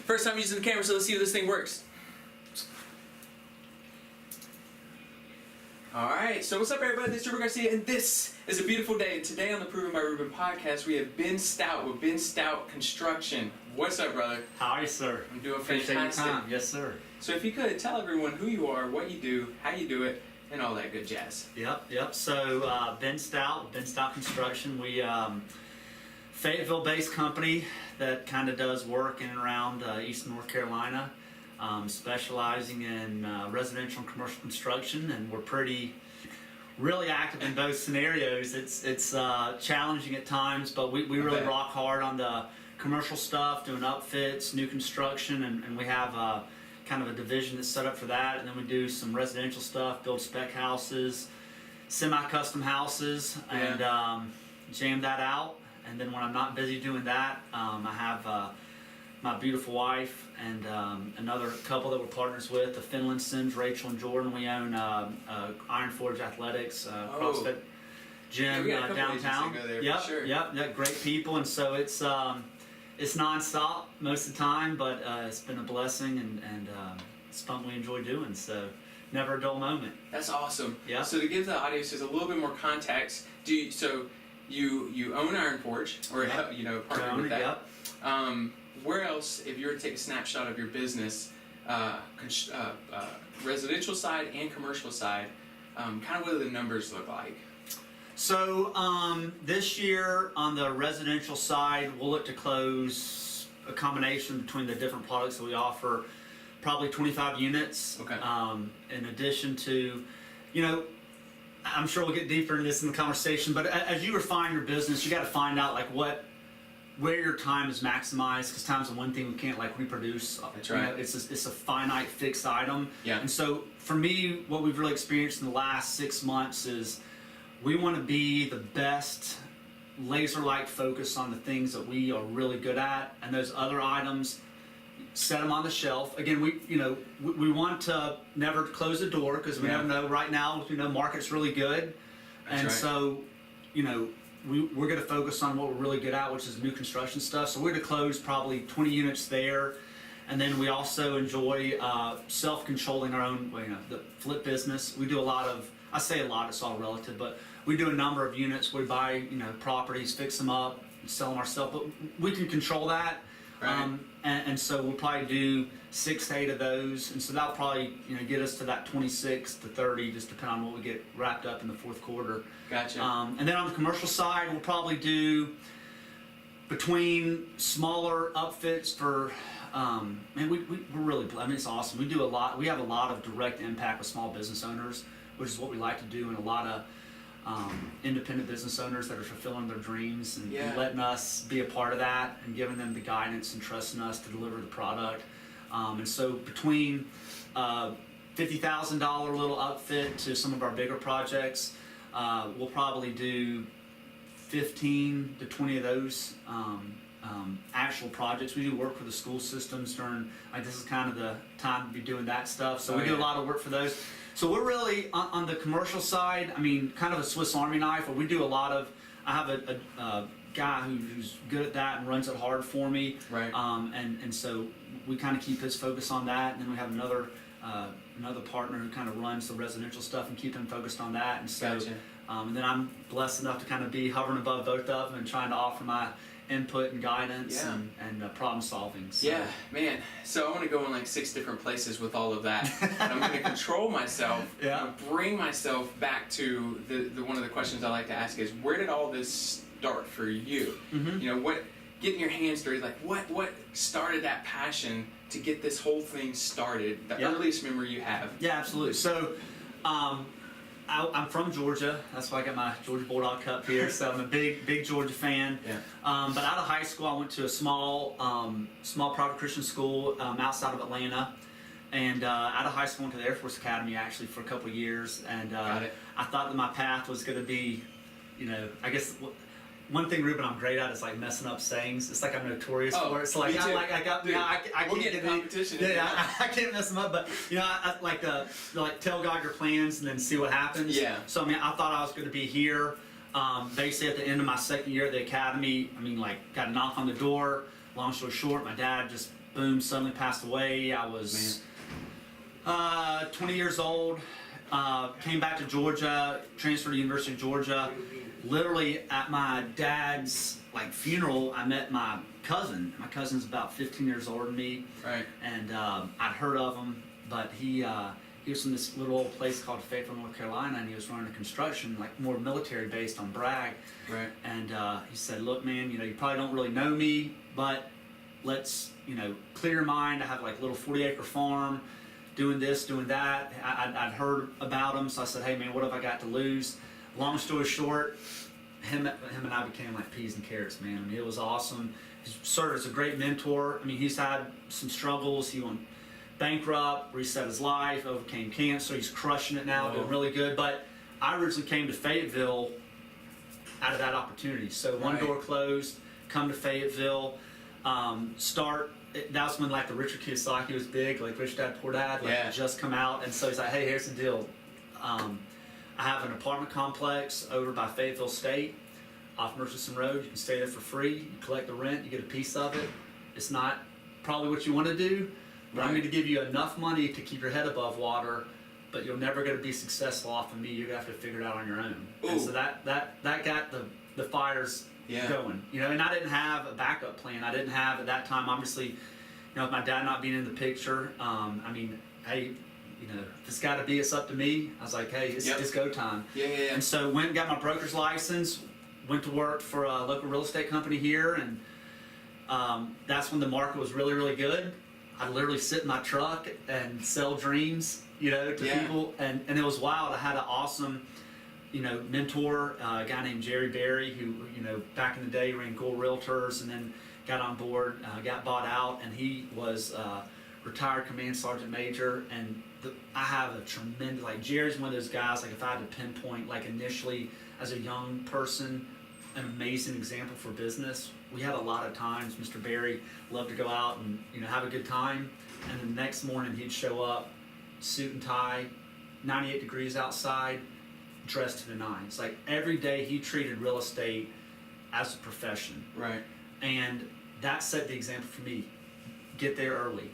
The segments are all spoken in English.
First time using the camera, so let's see if this thing works. Alright, so what's up everybody, this is Ruben Garcia, and this is a beautiful day. Today on the Proven by Ruben podcast, we have Ben Stout with Ben Stout Construction. What's up, brother? How are you, sir? I'm doing Appreciate fantastic. your time. Yes, sir. So if you could, tell everyone who you are, what you do, how you do it, and all that good jazz. Yep. So Ben Stout Construction. We Fayetteville-based company that kind of does work in and around Eastern North Carolina, specializing in residential and commercial construction, and we're really active in both scenarios. It's challenging at times, but we really rock hard on the commercial stuff, doing upfits, new construction, and we have kind of a division that's set up for that, and then we do some residential stuff, build spec houses, semi-custom houses, and jam that out. And then when I'm not busy doing that, I have my beautiful wife and another couple that we're partners with, the Finlandsons, Rachel and Jordan. We own Iron Forge Athletics, CrossFit gym downtown. Yep, great people, and so it's nonstop most of the time, but it's been a blessing and it's something we enjoy doing. So never a dull moment. That's awesome. Yeah. So to give the audience just a little bit more context, you own Iron Forge, or partner with that. Yep. Where else, if you were to take a snapshot of your business, residential side and commercial side, kind of what do the numbers look like? So this year on the residential side, we'll look to close a combination between the different products that we offer, probably 25 units. Okay. In addition to, I'm sure we'll get deeper into this in the conversation, but as you refine your business, you got to find out where your time is maximized, because time's the one thing we can't reproduce. That's right. It's a finite fixed item. Yeah. And so for me, what we've really experienced in the last 6 months is we want to be the best, laser-like focus on the things that we are really good at, and those other items, set them on the shelf. Again, we want to never close the door, because we never know. Right now, market's really good. That's and right. so, we're going to focus on what we're really good at, which is new construction stuff. So we're going to close probably 20 units there. And then we also enjoy self-controlling our own, the flip business. We do a lot of, I say a lot, it's all relative, but we do a number of units. We buy, properties, fix them up, sell them ourselves, but we can control that. Right. And so we'll probably do 6 to 8 of those, and so that'll probably get us to that 26 to 30, just depending on what we get wrapped up in the fourth quarter. Gotcha. And then on the commercial side, we'll probably do between smaller upfits for. We're really. It's awesome. We do a lot. We have a lot of direct impact with small business owners, which is what we like to do, and a lot of independent business owners that are fulfilling their dreams and letting us be a part of that and giving them the guidance and trusting us to deliver the product. And so between $50,000 little outfit to some of our bigger projects, we'll probably do 15 to 20 of those actual projects. We do work for the school systems during, this is kind of the time to be doing that stuff. So we do a lot of work for those. So we're really, on the commercial side, kind of a Swiss Army knife, where we do a lot of, I have a guy who's good at that and runs it hard for me. Right. And so we kind of keep his focus on that, and then we have another partner who kind of runs the residential stuff and keep him focused on that. And so, Gotcha. And then I'm blessed enough to kind of be hovering above both of them and trying to offer my input and guidance and problem solving. So. Yeah, man. So I want to go in 6 different places with all of that. And I'm going to control myself. Yeah. Bring myself back to the one of the questions I like to ask is, where did all this start for you? Mm-hmm. What getting your hands dirty? What started that passion to get this whole thing started? The earliest memory you have. Yeah, absolutely. So. I'm from Georgia. That's why I got my Georgia Bulldog cup here. So I'm a big Georgia fan. Yeah. But out of high school, I went to a small private Christian school outside of Atlanta. And out of high school, I went to the Air Force Academy actually for a couple of years. And I thought that my path was going to be, I guess. One thing, Ruben, I'm great at is messing up sayings. It's I'm notorious for it. It's I can't get a competition. I can't mess them up, but I like to tell God your plans and then see what happens. Yeah. So I thought I was going to be here. Basically, at the end of my second year at the academy, got a knock on the door. Long story short, my dad just boom, suddenly passed away. I was 20 years old. Came back to Georgia, transferred to University of Georgia. Literally at my dad's funeral, I met my cousin. My cousin's about 15 years older than me. Right. And I'd heard of him, but he was from this little old place called Fayetteville, North Carolina, and he was running a construction, more military based on Bragg. Right. And he said, "Look, man, you probably don't really know me, but let's, clear your mind. I have a little 40-acre farm, doing this, doing that." I'd heard about him, so I said, "Hey, man, what have I got to lose?" Long story short, him and I became like peas and carrots, man. I mean, it was awesome. He served as a great mentor. I mean, he's had some struggles. He went bankrupt, reset his life, overcame cancer. He's crushing it now, doing really good. But I originally came to Fayetteville out of that opportunity. So one door closed, come to Fayetteville, that's when the Richard Kiyosaki was big, Rich Dad Poor Dad, had just come out. And so he's like, "Hey, here's the deal. I have an apartment complex over by Fayetteville State, off Murchison Road. You can stay there for free. You collect the rent. You get a piece of it. It's not probably what you want to do, but I'm going to give you enough money to keep your head above water, but you're never going to be successful off of me. You're going to have to figure it out on your own." Ooh. And so that got the fires going. And I didn't have a backup plan. I didn't have, at that time, obviously, with my dad not being in the picture, hey, if it's got to be, it's up to me. I was like, hey, it's go time. Yeah. And so went and got my broker's license, went to work for a local real estate company here, and that's when the market was really, really good. I'd literally sit in my truck and sell dreams, to people, and it was wild. I had an awesome, mentor, a guy named Jerry Berry, who, back in the day ran Gore Realtors, and then got on board, got bought out, and he was retired Command Sergeant Major. And I have a tremendous, Jerry's one of those guys, if I had to pinpoint, initially as a young person, an amazing example for business. We had a lot of times, Mr. Berry loved to go out and, have a good time, and the next morning he'd show up, suit and tie, 98 degrees outside, dressed to the nines. Every day he treated real estate as a profession. Right. And that set the example for me. Get there early.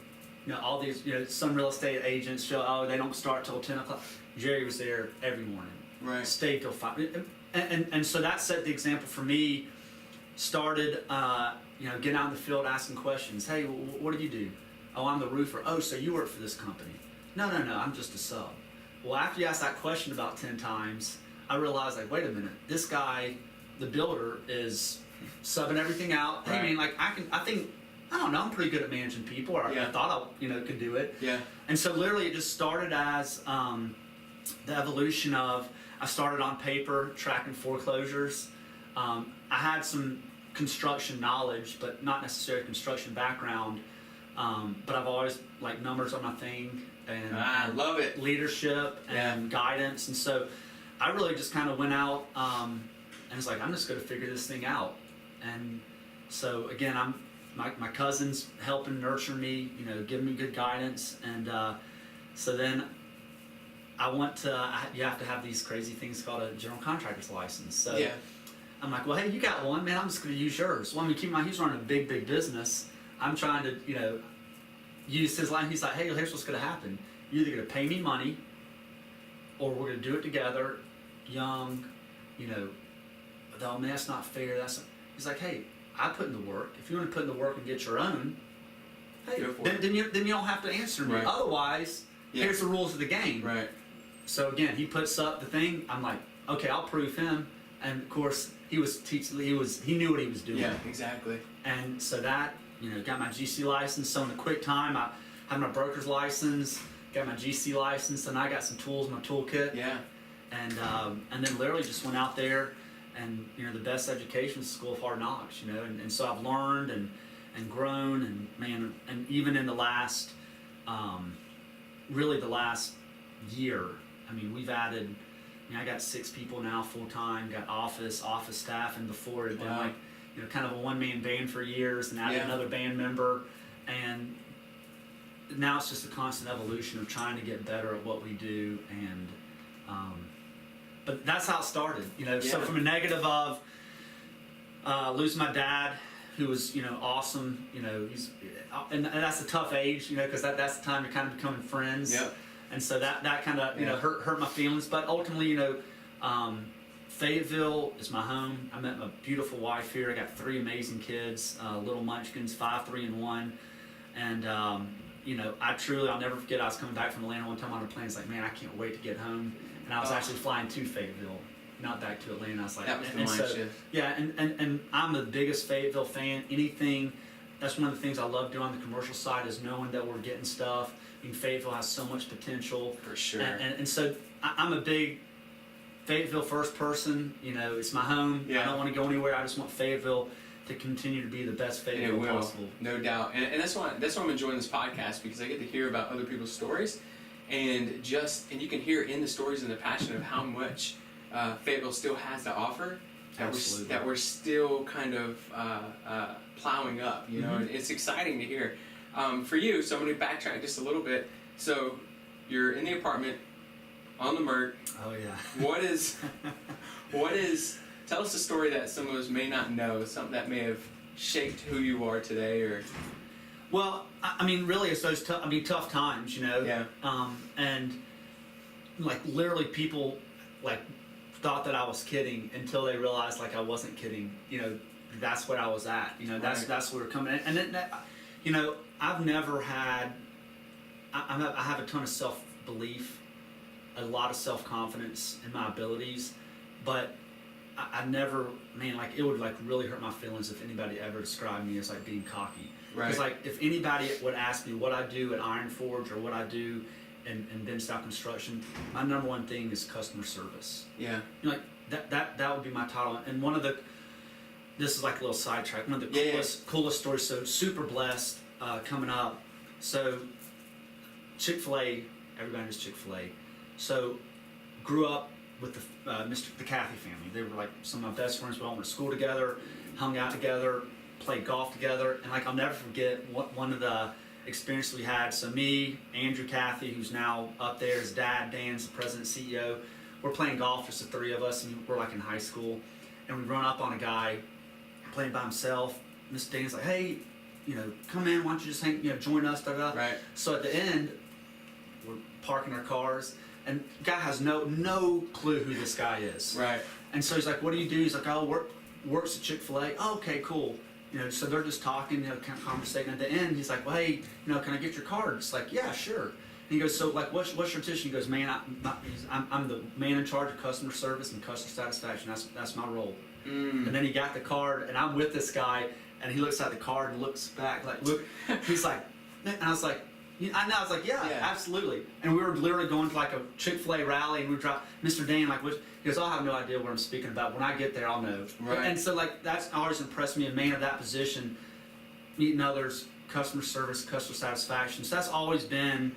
All these, some real estate agents show, they don't start till 10 o'clock. Jerry was there every morning. Right. Stayed till 5. And so that set the example for me. Started, getting out in the field, asking questions. "Hey, what do you do?" "Oh, I'm the roofer." "Oh, so you work for this company?" No, I'm just a sub." Well, after you ask that question about 10 times, I realized, wait a minute, this guy, the builder, is subbing everything out. Right. Hey, man, I don't know, I'm pretty good at managing people, or I thought I, could do it. Yeah. And so literally it just started as the evolution of, I started on paper, tracking foreclosures. I had some construction knowledge, but not necessarily construction background. But I've always numbers on my thing, and I love it. Leadership and guidance. And so I really just kind of went out and it's I'm just going to figure this thing out. And so again, my cousin's helping nurture me, giving me good guidance. And so then I went to, you have to have these crazy things called a general contractor's license. So I'm like, well, hey, you got one, man, I'm just going to use yours. Well, keep in mind, he's running a big, big business. I'm trying to, use his line. He's like, hey, here's what's going to happen. You're either going to pay me money, or we're going to do it together, young, oh, man, that's not fair. He's like, hey, I put in the work. If you want to put in the work and get your own, hey, then you don't have to answer me. Right. Otherwise, here's the rules of the game. Right. So again, he puts up the thing. I'm like, okay, I'll prove him. And of course, he knew what he was doing. Yeah, exactly. And so that, got my GC license. So in a quick time, I had my broker's license, got my GC license, and I got some tools in my toolkit. Yeah. And then literally just went out there, and the best education is the school of hard knocks. And so I've learned and grown, and man, and even in the last, really the last year, we've added. I got 6 people now full time. Got office staff, and before it had been kind of a one-man band for years, and added another band member, and now it's just a constant evolution of trying to get better at what we do. And but that's how it started. So from a negative of losing my dad, who was, awesome. And that's a tough age, because that's the time you're kind of becoming friends. Yep. And so that kind of, hurt my feelings. But ultimately, Fayetteville is my home. I met my beautiful wife here. I got 3 amazing kids, little munchkins, 5, 3, and 1. And, I'll never forget, I was coming back from Atlanta one time on a plane. It's like, man, I can't wait to get home. And I was actually flying to Fayetteville, not back to Atlanta. I was like, that was the mind shift. Yeah, and I'm the biggest Fayetteville fan. That's one of the things I love doing on the commercial side is knowing that we're getting stuff. I mean, Fayetteville has so much potential. For sure. And so I'm a big Fayetteville first person. It's my home. Yeah. I don't want to go anywhere. I just want Fayetteville to continue to be the best Fayetteville possible. No doubt. And that's why I'm enjoying this podcast, because I get to hear about other people's stories, and you can hear in the stories and the passion of how much Fayetteville still has to offer. That we're still kind of plowing up. And it's exciting to hear. For you, so I'm going to backtrack just a little bit. So you're in the apartment on the Mert. Oh yeah. What is? Tell us a story that some of us may not know, something that may have shaped who you are today, or. Well, I mean, really, it's those tough times, Yeah. And literally, people thought that I was kidding until they realized I wasn't kidding. That's what I was at. That's where we're coming. And then, I've never had. I have a ton of self-belief, a lot of self-confidence in my abilities, but I never, it would really hurt my feelings if anybody ever described me as being cocky. Right. Because if anybody would ask me what I do at Iron Forge or what I do in Stout Construction, my number one thing is customer service. Yeah. That would be my title. And this is a little sidetrack. One of the coolest stories. So super blessed coming up. So Chick-fil-A, everybody knows Chick-fil-A. So grew up with the Cathy family. They were some of my best friends. We all went to school together, hung out together, played golf together, and I'll never forget one of the experiences we had. So me, Andrew Cathy, who's now up there, his dad, Dan's the president, CEO. We're playing golf, just the 3 of us, and we're in high school, and we run up on a guy playing by himself. Mr. Dan's like, hey, come in, why don't you just join us, da da. Right. So at the end, we're parking our cars. And the guy has no clue who this guy is. Right. And so he's like, what do you do? He's like, works at Chick-fil-A. Oh, okay, cool. So they're just talking, kind of conversating. At the end, he's like, well, hey, can I get your card? It's like, yeah, sure. And he goes, so what's your position? He goes, man, I'm the man in charge of customer service and customer satisfaction. That's my role. And then he got the card, and I'm with this guy, and he looks at the card and looks back, look. He's like, and I was like, I was like, yeah, absolutely. And we were literally going to a Chick-fil-A rally, and we dropped Mr. Dan, he goes, I'll have no idea what I'm speaking about. When I get there, I'll know. Right. And so that's always impressed me, a man of that position, meeting others, customer service, customer satisfaction. So that's always been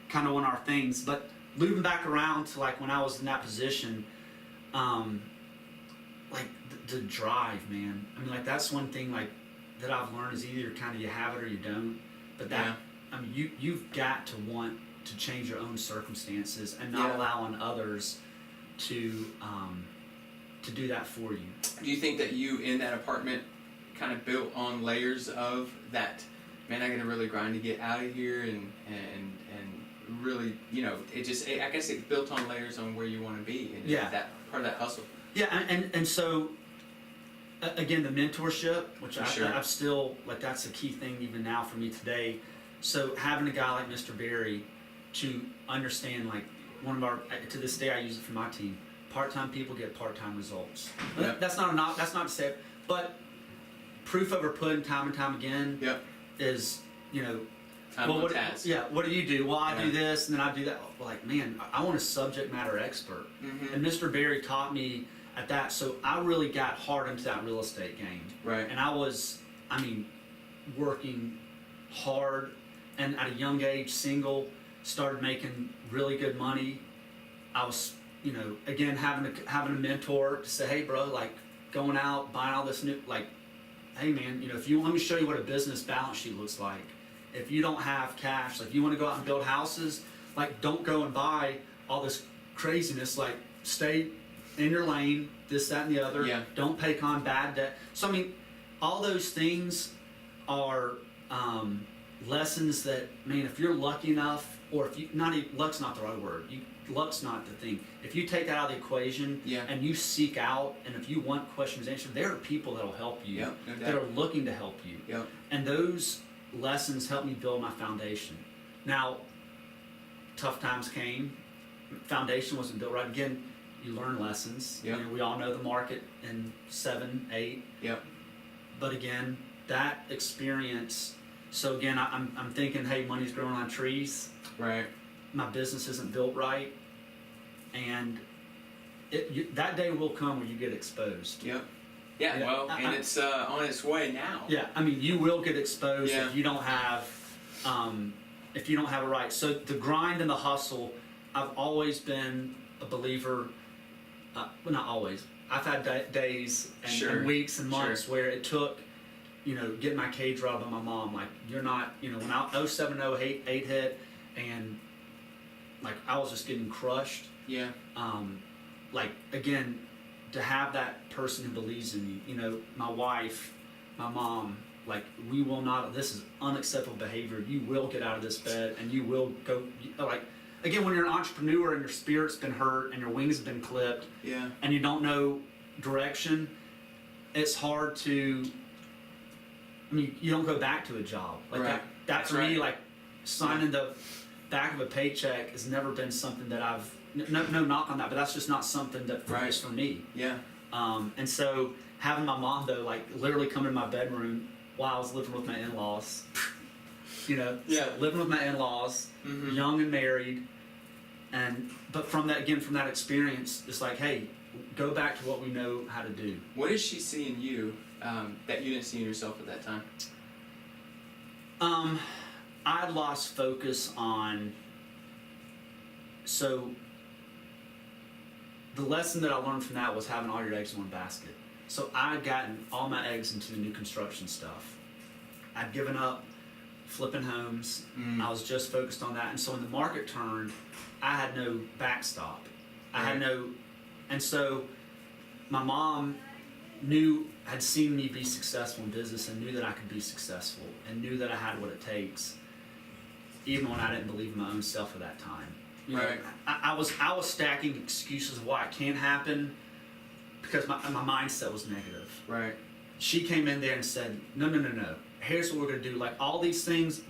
kind of one of our things. But looping back around to when I was in that position, the drive, man. I mean, that's one thing that I've learned is either kind of you have it or you don't. But that. Yeah. I mean, you've got to want to change your own circumstances and not allowing others to do that for you. Do you think that you in that apartment kind of built on layers of that? Man, I got to really grind to get out of here, and really, I guess it built on layers on where you want to be, and that part of that hustle. Yeah, and so again, the mentorship, which I've still that's a key thing even now for me today. So having a guy like Mr. Berry to understand, one of our, to this day I use it for my team, part-time people get part-time results. Yep. That's not to say it, but proof over pudding time and time again is, what do you do? Well, I do this, and then I do that. Man, I want a subject matter expert. Mm-hmm. And Mr. Berry taught me at that, so I really got hard into that real estate game. Right. And I was, working hard, and at a young age, single, started making really good money. I was, again, having a mentor to say, hey, bro, going out, buying all this new, hey, man, let me show you what a business balance sheet looks like. If you don't have cash, if you want to go out and build houses, don't go and buy all this craziness. Stay in your lane, this, that, and the other. Yeah. Don't take on bad debt. So, all those things are lessons that, man, if you're lucky enough, or if you, not even, luck's not the right word, luck's not the thing. If you take that out of the equation and you seek out, and if you want questions answered, there are people that will help you, that are looking to help you. And those lessons helped me build my foundation. Now, tough times came, foundation wasn't built right. Again, you learn lessons. You know, we all know the market in 7, 8. But again, that experience. So again, I'm thinking, hey, money's growing on trees. Right. My business isn't built right, and that day will come when you get exposed. Yeah. Well, and it's on its way now. I mean, you will get exposed if you don't have a right. So the grind and the hustle. I've always been a believer. Well, not always. I've had days and weeks and months where it took, getting my cage rattled by my mom. Like, you're not, when 07, 08 hit, and like I was just getting crushed. Like, again, to have that person who believes in you, my wife, my mom, like, we will not, this is unacceptable behavior. You will get out of this bed and you will go, like, again, when you're an entrepreneur and your spirit's been hurt and your wings have been clipped and you don't know direction, it's hard to, I mean, you don't go back to a job. Like that for me, like, signing the back of a paycheck has never been something that I've, no knock on that, but that's just not something that is for me. And so having my mom, though, like, literally come in my bedroom while I was living with my in-laws, so living with my in-laws, young and married, but from that experience, it's like, hey, go back to what we know how to do. What did she see in you that you didn't see in yourself at that time? I lost focus on, so the lesson that I learned from that was having all your eggs in one basket. So I had gotten all my eggs into the new construction stuff. I'd given up flipping homes. I was just focused on that. And so when the market turned, I had no backstop. I had no, and so my mom had seen me be successful in business and knew that I could be successful and knew that I had what it takes, even when I didn't believe in my own self at that time. I was stacking excuses of why it can't happen because my mindset was negative. She came in there and said, no. Here's what we're gonna do. Like, all these things,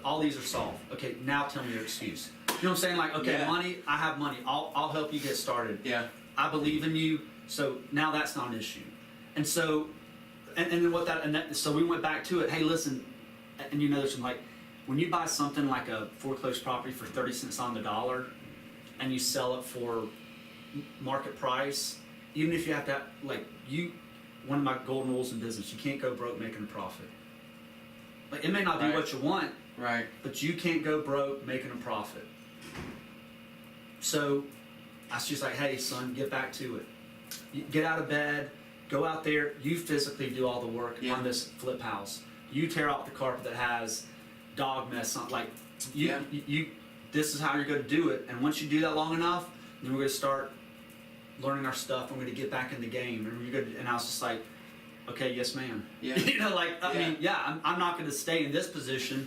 all these are solved. Okay, now tell me your excuse. You know what I'm saying? Like, okay, money, I have money. I'll help you get started. I believe in you. So now that's not an issue. And so, and then so we went back to it. Hey, listen, and this, like, when you buy something like a foreclosed property for 30 cents on the dollar, and you sell it for market price, even if you have to, like, one of my golden rules in business, you can't go broke making a profit. Like, it may not be what you want, but you can't go broke making a profit. So I was just like, hey, son, get back to it. You get out of bed, go out there, you physically do all the work on this flip house. You tear out the carpet that has dog mess on, like, this is how you're going to do it. And once you do that long enough, then we're going to start learning our stuff. And we're going to get back in the game. And I was just like, okay, yes, ma'am. I'm not going to stay in this position.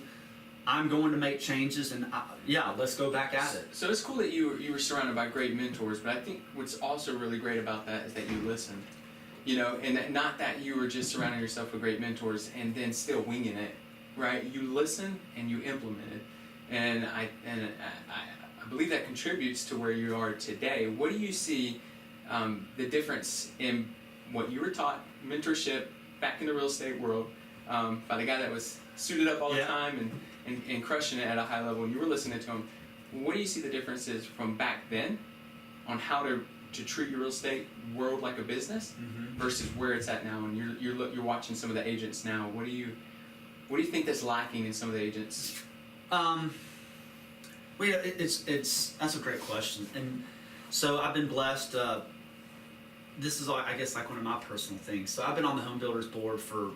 I'm going to make changes, and let's go back at it. So it's cool that you were surrounded by great mentors, but I think what's also really great about that is that you listened. And not that you were just surrounding yourself with great mentors and then still winging it, right? You listened and you implemented, and I believe that contributes to where you are today. What do you see the difference in what you were taught, mentorship, back in the real estate world, by the guy that was suited up all the time and crushing it at a high level, and you were listening to him? What do you see the differences from back then on how to treat your real estate world like a business versus where it's at now? And you're watching some of the agents now. What do you think that's lacking in some of the agents? That's a great question. And so I've been blessed. This is, I guess, like one of my personal things. So I've been on the HomeBuilders board for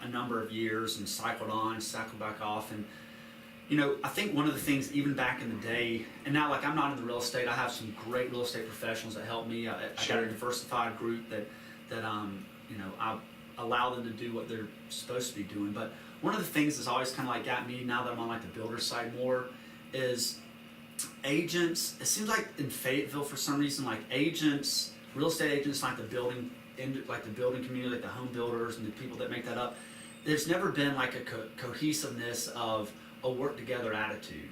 a number of years and cycled on, cycled back off. And, I think one of the things, even back in the day, and now, like, I'm not in the real estate. I have some great real estate professionals that help me. I got a diversified group that I allow them to do what they're supposed to be doing. But one of the things that's always kind of like got me now that I'm on like the builder side more is agents. It seems like in Fayetteville for some reason, like agents, real estate agents, like the building community, like the home builders and the people that make that up. There's never been like a cohesiveness of a work together attitude,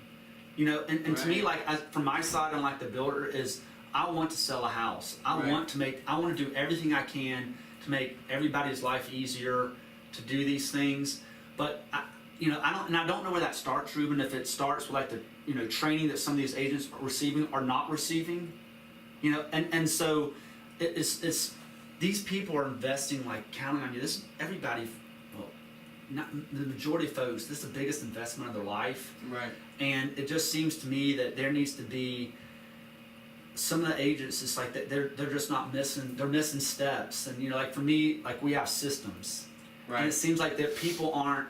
you know. And Right. to me, like from my side on like the builder is I want to sell a house. I Right. want to do everything I can to make everybody's life easier to do these things. But I don't know where that starts, Ruben. If it starts with like the training that some of these agents are receiving or not receiving, and so it's these people are investing, like counting on you. This everybody, well, not the majority of folks. This is the biggest investment of their life, Right. and it just seems to me that there needs to be some of the agents. It's like that they're just not missing. They're missing steps, and like for me, like we have systems. Right. And it seems like that people aren't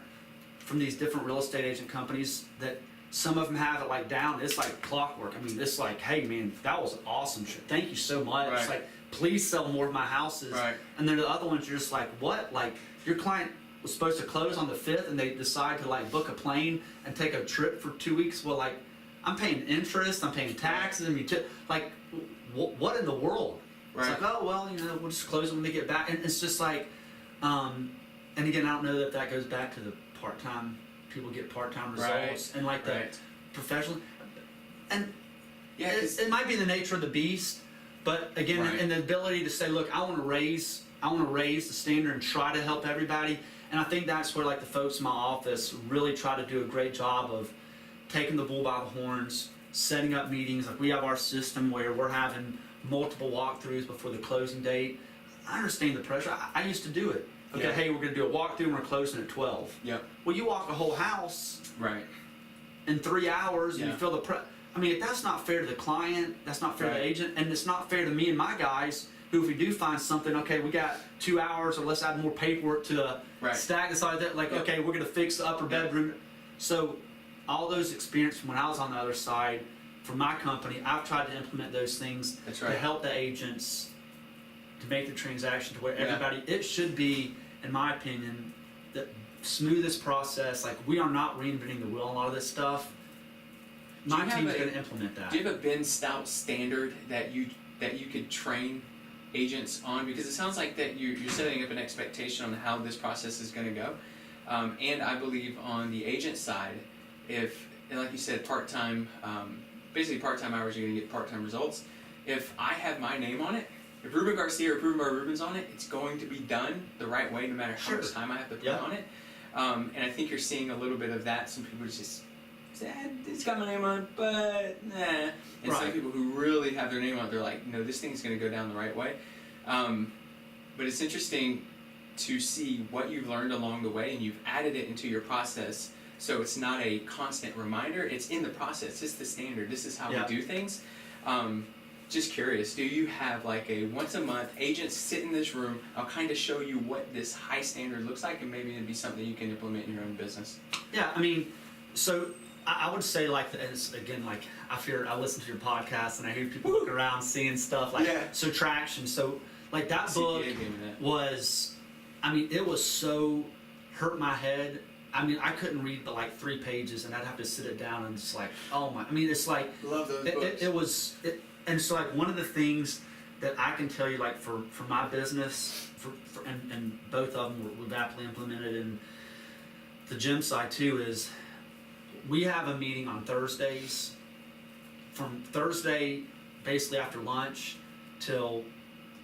from these different real estate agent companies that some of them have it like down. It's like clockwork. I mean, it's like, hey man, that was awesome shit. Thank you so much. Right. It's like, please sell more of my houses. Right. And then the other ones, you're just like, what? Like your client was supposed to close on the 5th and they decide to like book a plane and take a trip for 2 weeks. Well, like I'm paying interest, I'm paying taxes. I mean, like what in the world? Right. It's like, oh, well, we'll just close it when they get back. And it's just like, and again, I don't know that goes back to the part-time, people get part-time results, Right. and like the Right. professional, and Yeah. it might be the nature of the beast, but again, Right. and the ability to say, look, I want to raise the standard and try to help everybody, and I think that's where like the folks in my office really try to do a great job of taking the bull by the horns, setting up meetings. Like we have our system where we're having multiple walkthroughs before the closing date. I understand the pressure. I used to do it. Okay, Yeah. hey, we're going to do a walkthrough and we're closing at 12. Yep. Well, you walk a whole house Right. in 3 hours and Yeah. you feel the I mean, if that's not fair to the client, that's not fair to Right. the agent, and it's not fair to me and my guys who, if we do find something, okay, we got 2 hours, or let's add more paperwork to the Right. stack aside that, like, Yep. okay, we're going to fix the upper Yep. bedroom. So all those experience from when I was on the other side, for my company, I've tried to implement those things That's to right. help the agents to make the transaction to where Yeah. everybody, it should be, in my opinion, the smoothest process. Like we are not reinventing the wheel on a lot of this stuff. Do My you have team's a- going to implement that. Do you have a Ben Stout standard that you could train agents on? Because it sounds like that you're setting up an expectation on how this process is going to go. And I believe on the agent side, and like you said, part-time, basically part-time hours, you're going to get part-time results. If I have my name on it, if Ruben Garcia or Proven by Ruben's on it, it's going to be done the right way no matter how Sure. much time I have to put Yeah. on it. And I think you're seeing a little bit of that. Some people just say, it's got my name on, but nah. And some Right. people who really have their name on it, they're like, no, this thing's going to go down the right way. But it's interesting to see what you've learned along the way, and you've added it into your process. So it's not a constant reminder, it's in the process, it's the standard, this is how Yeah. we do things. Just curious, do you have like a once a month, agents sit in this room, I'll kind of show you what this high standard looks like, and maybe it'd be something you can implement in your own business? Yeah, I mean, so I would say like, again, like I listen to your podcast and I hear people look around seeing stuff like, Yeah. so traction. So like that CPA book gave me that. was, I mean, it was so hurt my head. I mean, I couldn't read but like 3 pages and I'd have to sit it down and just like, oh my, I mean, it's like, Love those and so like one of the things that I can tell you like for my business, and both of them we've aptly implemented in the gym side too, is we have a meeting on Thursdays. From Thursday, basically after lunch till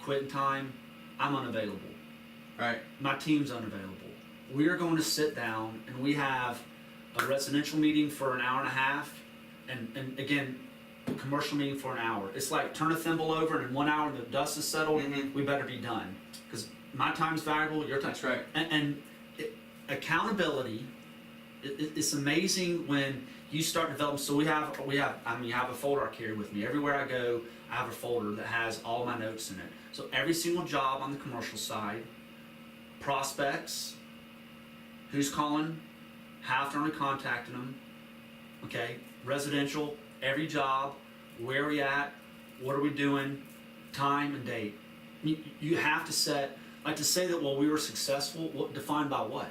quitting time, I'm unavailable. Right. My team's unavailable. We are going to sit down and we have a residential meeting for an hour and a half, and again, a commercial meeting for an hour. It's like turn a thimble over and in 1 hour the dust is settled, Mhm. we better be done. Because my time's valuable, your time. That's right. And accountability, it's amazing when you start developing. So I have a folder I carry with me. Everywhere I go, I have a folder that has all my notes in it. So every single job on the commercial side, prospects, who's calling, how often are we contacting them, okay, residential, every job, where are we at, what are we doing, time and date. You have to set, Like to say that, well, we were successful, defined by what?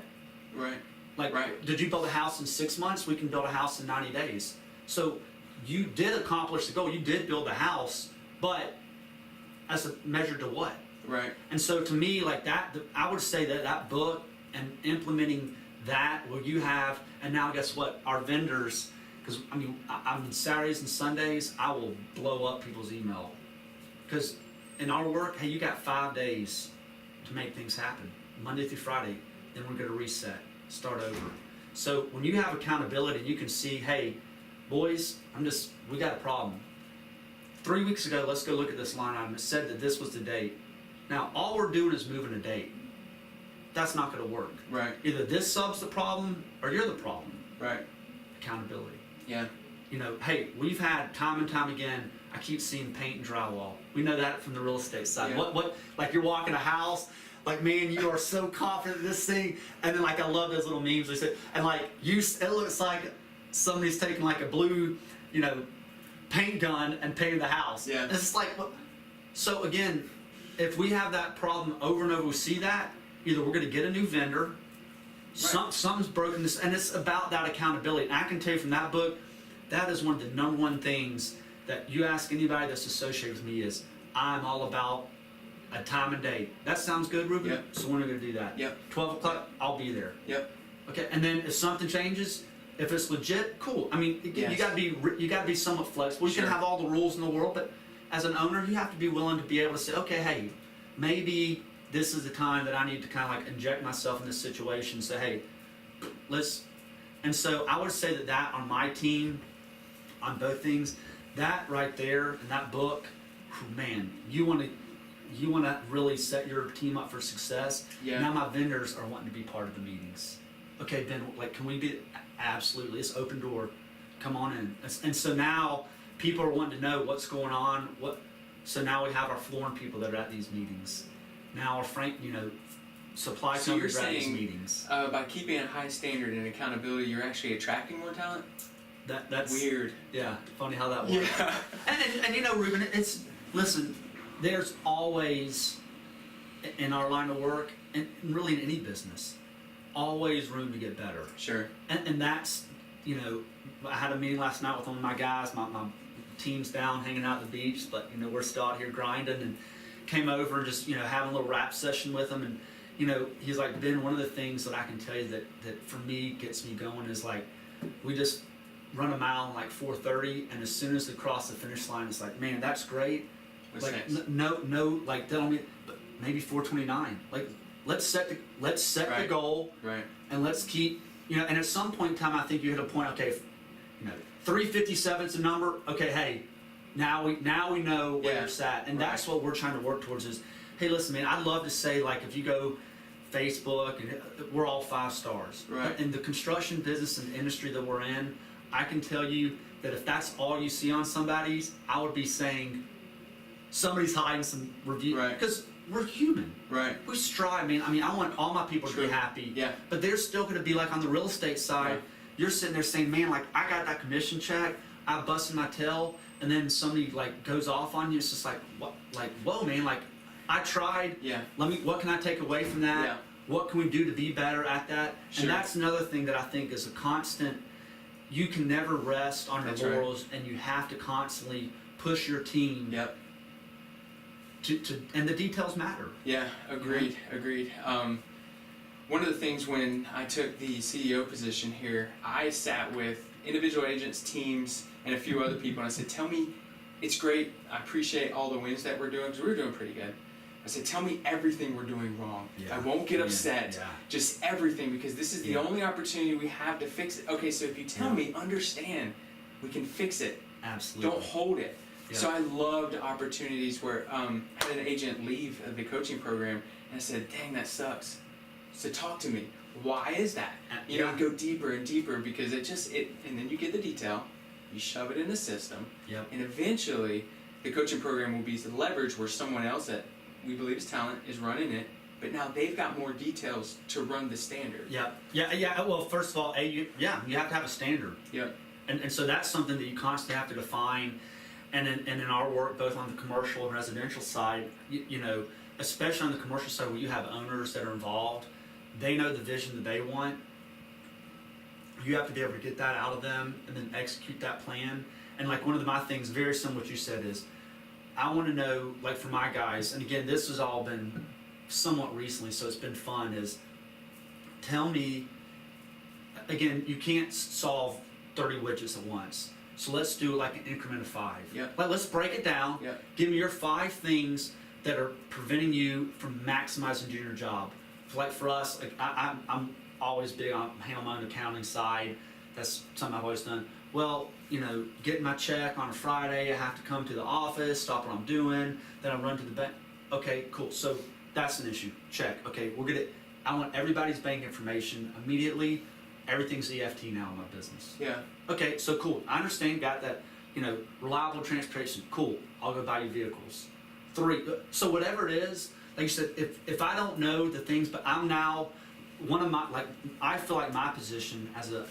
Right. Like, Right. did you build a house in 6 months? We can build a house in 90 days. So you did accomplish the goal. You did build a house, but as a measure to what? Right. And so to me, like that, I would say that that book and implementing that, where you have, and now guess what? Our vendors, because I mean, on Saturdays and Sundays, I will blow up people's email. Because in our work, hey, you got 5 days to make things happen. Monday through Friday, then we're going to reset, start over. So when you have accountability, you can see, hey, boys, we got a problem. 3 weeks ago, let's go look at this line item. It said that this was the date. Now, all we're doing is moving a date. That's not going to work. Right. Either this sub's the problem or you're the problem. Right. Accountability. Yeah. You know, hey, we've had time and time again, I keep seeing paint and drywall. We know that from the real estate side. Yeah. What, like you're walking a house, like, man, you are so confident in this thing. And then, like, I love those little memes they say, and like, it looks like somebody's taking like a blue, you know, paint gun and painting the house. Yeah. And it's like, what? So again, if we have that problem over and over, we see that, either we're going to get a new vendor, something's broken, and it's about that accountability. And I can tell you from that book, that is one of the number one things that you ask anybody that's associated with me is, I'm all about a time and date. That sounds good, Ruben? Yep. So when are we going to do that? Yep. 12 o'clock, I'll be there. Yep. Okay, and then if something changes, if it's legit, cool. I mean, Yes. you got to be somewhat flexible. You Sure. can have all the rules in the world, but as an owner, you have to be willing to be able to say, okay, hey, maybe this is the time that I need to kind of like inject myself in this situation. Say, hey, let's. And so I would say that on my team, on both things, that right there in that book, man, you want to really set your team up for success. Yeah. Now my vendors are wanting to be part of the meetings. Okay, Ben, like, can we be? Absolutely, it's open door. Come on in. And so now people are wanting to know what's going on. So now we have our flooring people that are at these meetings. Now our supply So you're companies are at these saying meetings. by keeping a high standard and accountability, you're actually attracting more talent? That's weird. Yeah, funny how that works. Yeah. And you know, Ruben, listen, there's always in our line of work, and really in any business, always room to get better. Sure. And that's, you know, I had a meeting last night with one of my guys, my team's down hanging out at the beach, but, you know, we're still out here grinding, and came over and just, you know, having a little rap session with him. And, you know, he's like, Ben, one of the things that I can tell you that for me gets me going is like, we just run a mile in like 4:30, and as soon as they cross the finish line, it's like, man, that's great. What's like next? no, like tell me, but maybe 4:29. Like let's set the Right. goal, Right. and let's keep, you know. And at some point in time, I think you hit a point. Okay, you know, 3:57 is a number. Okay, hey, now we know where Yeah. you're at, and Right. that's what we're trying to work towards. Is, hey, listen, man, I'd love to say, like, if you go Facebook, and we're all 5 stars. Right. But in the construction business and industry that we're in, I can tell you that if that's all you see on somebody's, I would be saying somebody's hiding some review. Right. Because we're human. Right. We strive, man. I mean, I want all my people to True. be happy. Yeah. But they're still going to be like on the real estate side. Right. You're sitting there saying, man, like, I got that commission check, I busted my tail, and then somebody like goes off on you. It's just like, what? Like, whoa, man. Like, I tried. Yeah. What can I take away from that? Yeah. What can we do to be better at that? Sure. And that's another thing that I think is a constant. You can never rest on That's your right. laurels, and you have to constantly push your team. Yep. And the details matter. Yeah, agreed. One of the things when I took the CEO position here, I sat with individual agents, teams, and a few other people, and I said, tell me, it's great, I appreciate all the wins that we're doing, because we were doing pretty good. I said, tell me everything we're doing wrong. Yeah. I won't get upset. Yeah. Just everything, because this is the Yeah. only opportunity we have to fix it. Okay, so if you tell me, understand, we can fix it. Absolutely. Don't hold it. Yeah. So I loved opportunities where I had an agent leave the coaching program, and I said, dang, that sucks. So talk to me. Why is that? You know, Yeah. go deeper and deeper, because and then you get the detail, you shove it in the system, Yep. and eventually the coaching program will be the leverage where someone else that we believe is talent is running it, but now they've got more details to run the standard. Yeah. Well, first of all, you have to have a standard. Yep. And so that's something that you constantly have to define. And in our work, both on the commercial and residential side, you know, especially on the commercial side where you have owners that are involved, they know the vision that they want. You have to be able to get that out of them and then execute that plan. And like one of my things, very similar to what you said, is I want to know, like for my guys, and again, this has all been somewhat recently, so it's been fun, is tell me, again, you can't solve 30 widgets at once. So let's do like an increment of 5. Yep. Let's break it down. Yep. Give me your 5 things that are preventing you from maximizing doing your job. Like for us, like I'm always big on handling my own accounting side. That's something I've always done. Well, you know, getting my check on a Friday, I have to come to the office, stop what I'm doing, then I run to the bank. Okay, cool. So that's an issue. Check. Okay, I want everybody's bank information immediately. Everything's EFT now in my business. Yeah. Okay, so cool. I understand. Got that. You know, reliable transportation. Cool. I'll go buy you vehicles. 3. So whatever it is, like you said, if I don't know the things, but I'm now one of my, like, I feel like my position as a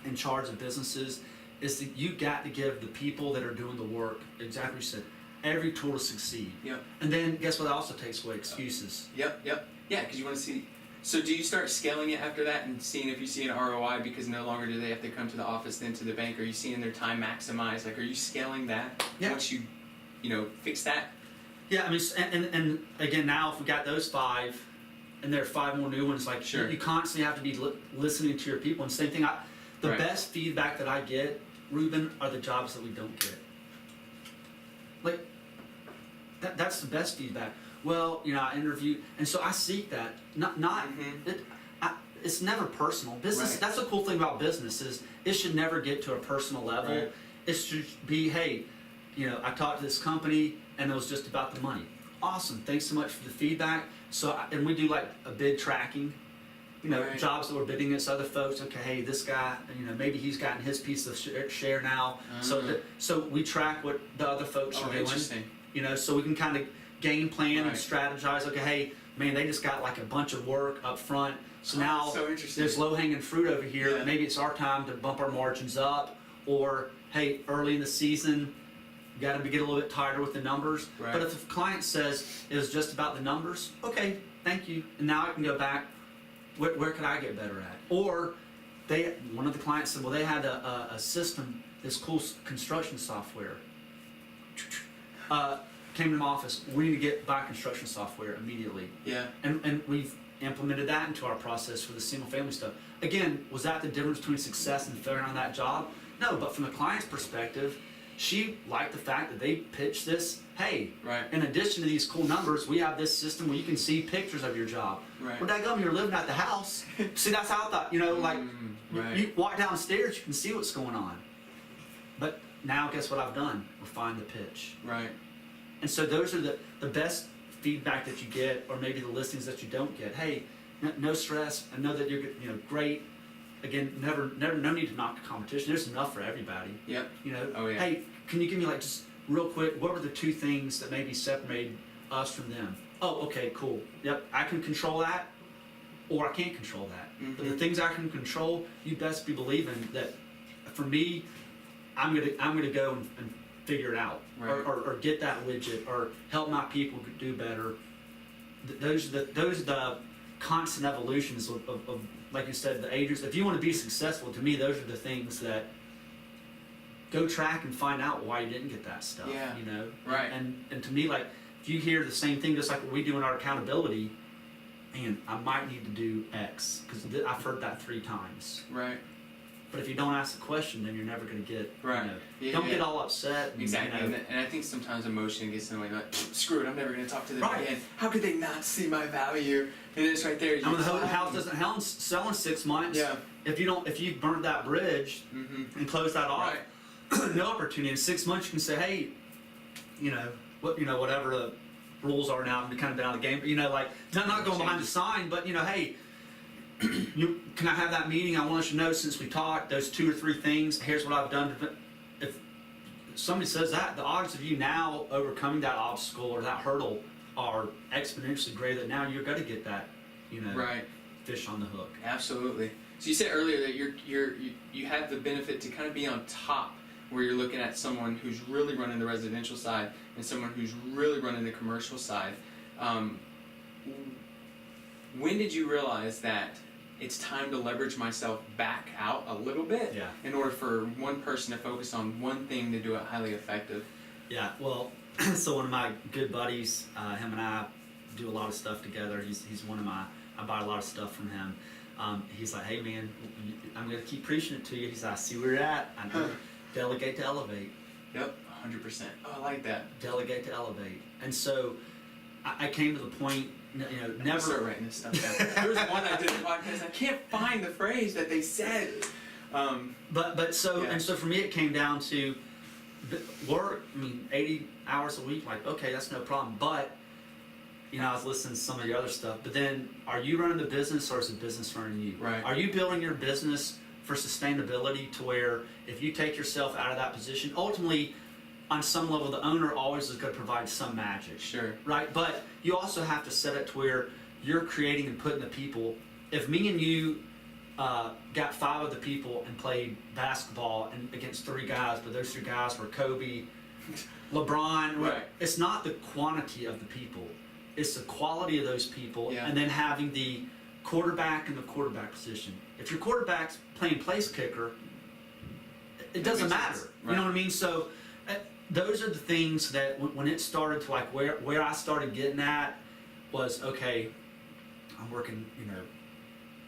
in charge of businesses is that you got to give the people that are doing the work, exactly what you said, every tool to succeed. Yep. And then guess what also takes away? Excuses. Yep. Yeah, because you want to see. So do you start scaling it after that and seeing if you see an ROI, because no longer do they have to come to the office then to the bank? Are you seeing their time maximized? Like, are you scaling that once you fix that? Yeah, I mean, and again, now if we got those 5, and there are 5 more new ones, like sure. You constantly have to be listening to your people. And same thing, the right. best feedback that I get, Ruben, are the jobs that we don't get. Like, that's the best feedback. Well, you know, I interview, and so I seek that. It's never personal. Business. Right. That's the cool thing about business is it should never get to a personal level. Right. It should be, hey, you know, I talked to this company, and it was just about the money. Awesome. Thanks so much for the feedback. So, and we do like a bid tracking. You know, right. jobs that we're bidding against other folks. Okay, hey, this guy, you know, maybe he's gotten his piece of share now. So we track what the other folks are doing. Interesting. You know, so we can kind of game plan and right. strategize. Okay, hey, man, they just got like a bunch of work up front. So now there's low-hanging fruit over here. Yeah. Maybe it's our time to bump our margins up. Or, hey, early in the season, you got to get a little bit tighter with the numbers. Right. But if the client says it was just about the numbers, okay, thank you. And now I can go back. Where could I get better at? Or one of the clients said, well, they had a system, this cool construction software. Came to my office. We need to buy construction software immediately. Yeah. And we've implemented that into our process for the single family stuff. Again, was that the difference between success and figuring out that job? No, but from the client's perspective, she liked the fact that they pitched this. Hey, right. in addition to these cool numbers, we have this system where you can see pictures of your job. Right. Well, daggum, you're living at the house. See, that's how I thought. You know, like right. you walk downstairs, you can see what's going on. But now, guess what I've done? Refine the pitch. Right. And so those are the best feedback that you get, or maybe the listings that you don't get. Hey, no stress. I know that you're great. Again, no need to knock the competition. There's enough for everybody. Yep. You know. Oh, yeah. Hey, can you give me like just real quick? What were the 2 things that maybe separated us from them? Oh, okay, cool. Yep, I can control that, or I can't control that. Mm-hmm. But the things I can control, you best be believing that. For me, I'm gonna go and figure it out, right. or get that widget, or help my people do better. Those are the constant evolutions of like you said, the ages. If you want to be successful, to me, those are the things that go track and find out why you didn't get that stuff. Yeah. You know, right. And to me, like if you hear the same thing, just like what we do in our accountability, man, I might need to do X because I've heard that 3 times. Right. But if you don't ask the question, then you're never going to get. Right. You know, don't get all upset. Exactly. You know. And I think sometimes emotion gets in the way. Like, screw it, I'm never going to talk to them right. again. How could they not see my value? And it's right there. I mean, the house doesn't sell in 6 months. Yeah. If you've burnt that bridge mm-hmm. and closed that off, right. no opportunity. In 6 months, you can say, hey, whatever the rules are now, I'm kind of been out of the game. But, like not going behind the sign, but hey. Can I have that meeting? I want you to know since we talked, those 2 or 3 things, here's what I've done. If somebody says that, the odds of you now overcoming that obstacle or that hurdle are exponentially greater, that now you're going to get that, right. fish on the hook. Absolutely. So you said earlier that you have the benefit to kind of be on top where you're looking at someone who's really running the residential side and someone who's really running the commercial side. When did you realize that it's time to leverage myself back out a little bit in order for one person to focus on one thing to do it highly effective? Yeah, well, so one of my good buddies, him and I do a lot of stuff together. He's one of my, I buy a lot of stuff from him. He's like, hey man, I'm going to keep preaching it to you. He's like, I see where you're at. I know. Delegate to elevate. Yep, 100%. Oh, I like that. Delegate to elevate. And so I came to the point, never. Start writing this stuff down. There was one I did a podcast. I can't find the phrase that they said. And so for me, it came down to work. 80 hours a week. Like, okay, that's no problem. But I was listening to some of the other stuff. But then, are you running the business, or is the business running you? Right. Are you building your business for sustainability, to where if you take yourself out of that position, ultimately, on some level, the owner always is going to provide some magic. Sure. Right? But you also have to set it to where you're creating and putting the people. If me and you got 5 other people and played basketball and against 3 guys, but those 3 guys were Kobe, LeBron, right. It's not the quantity of the people. It's the quality of those people, and then having the quarterback in the quarterback position. If your quarterback's playing place kicker, it doesn't matter. Right. You know what I mean? So those are the things that when it started to like where I started getting at was, okay, I'm working,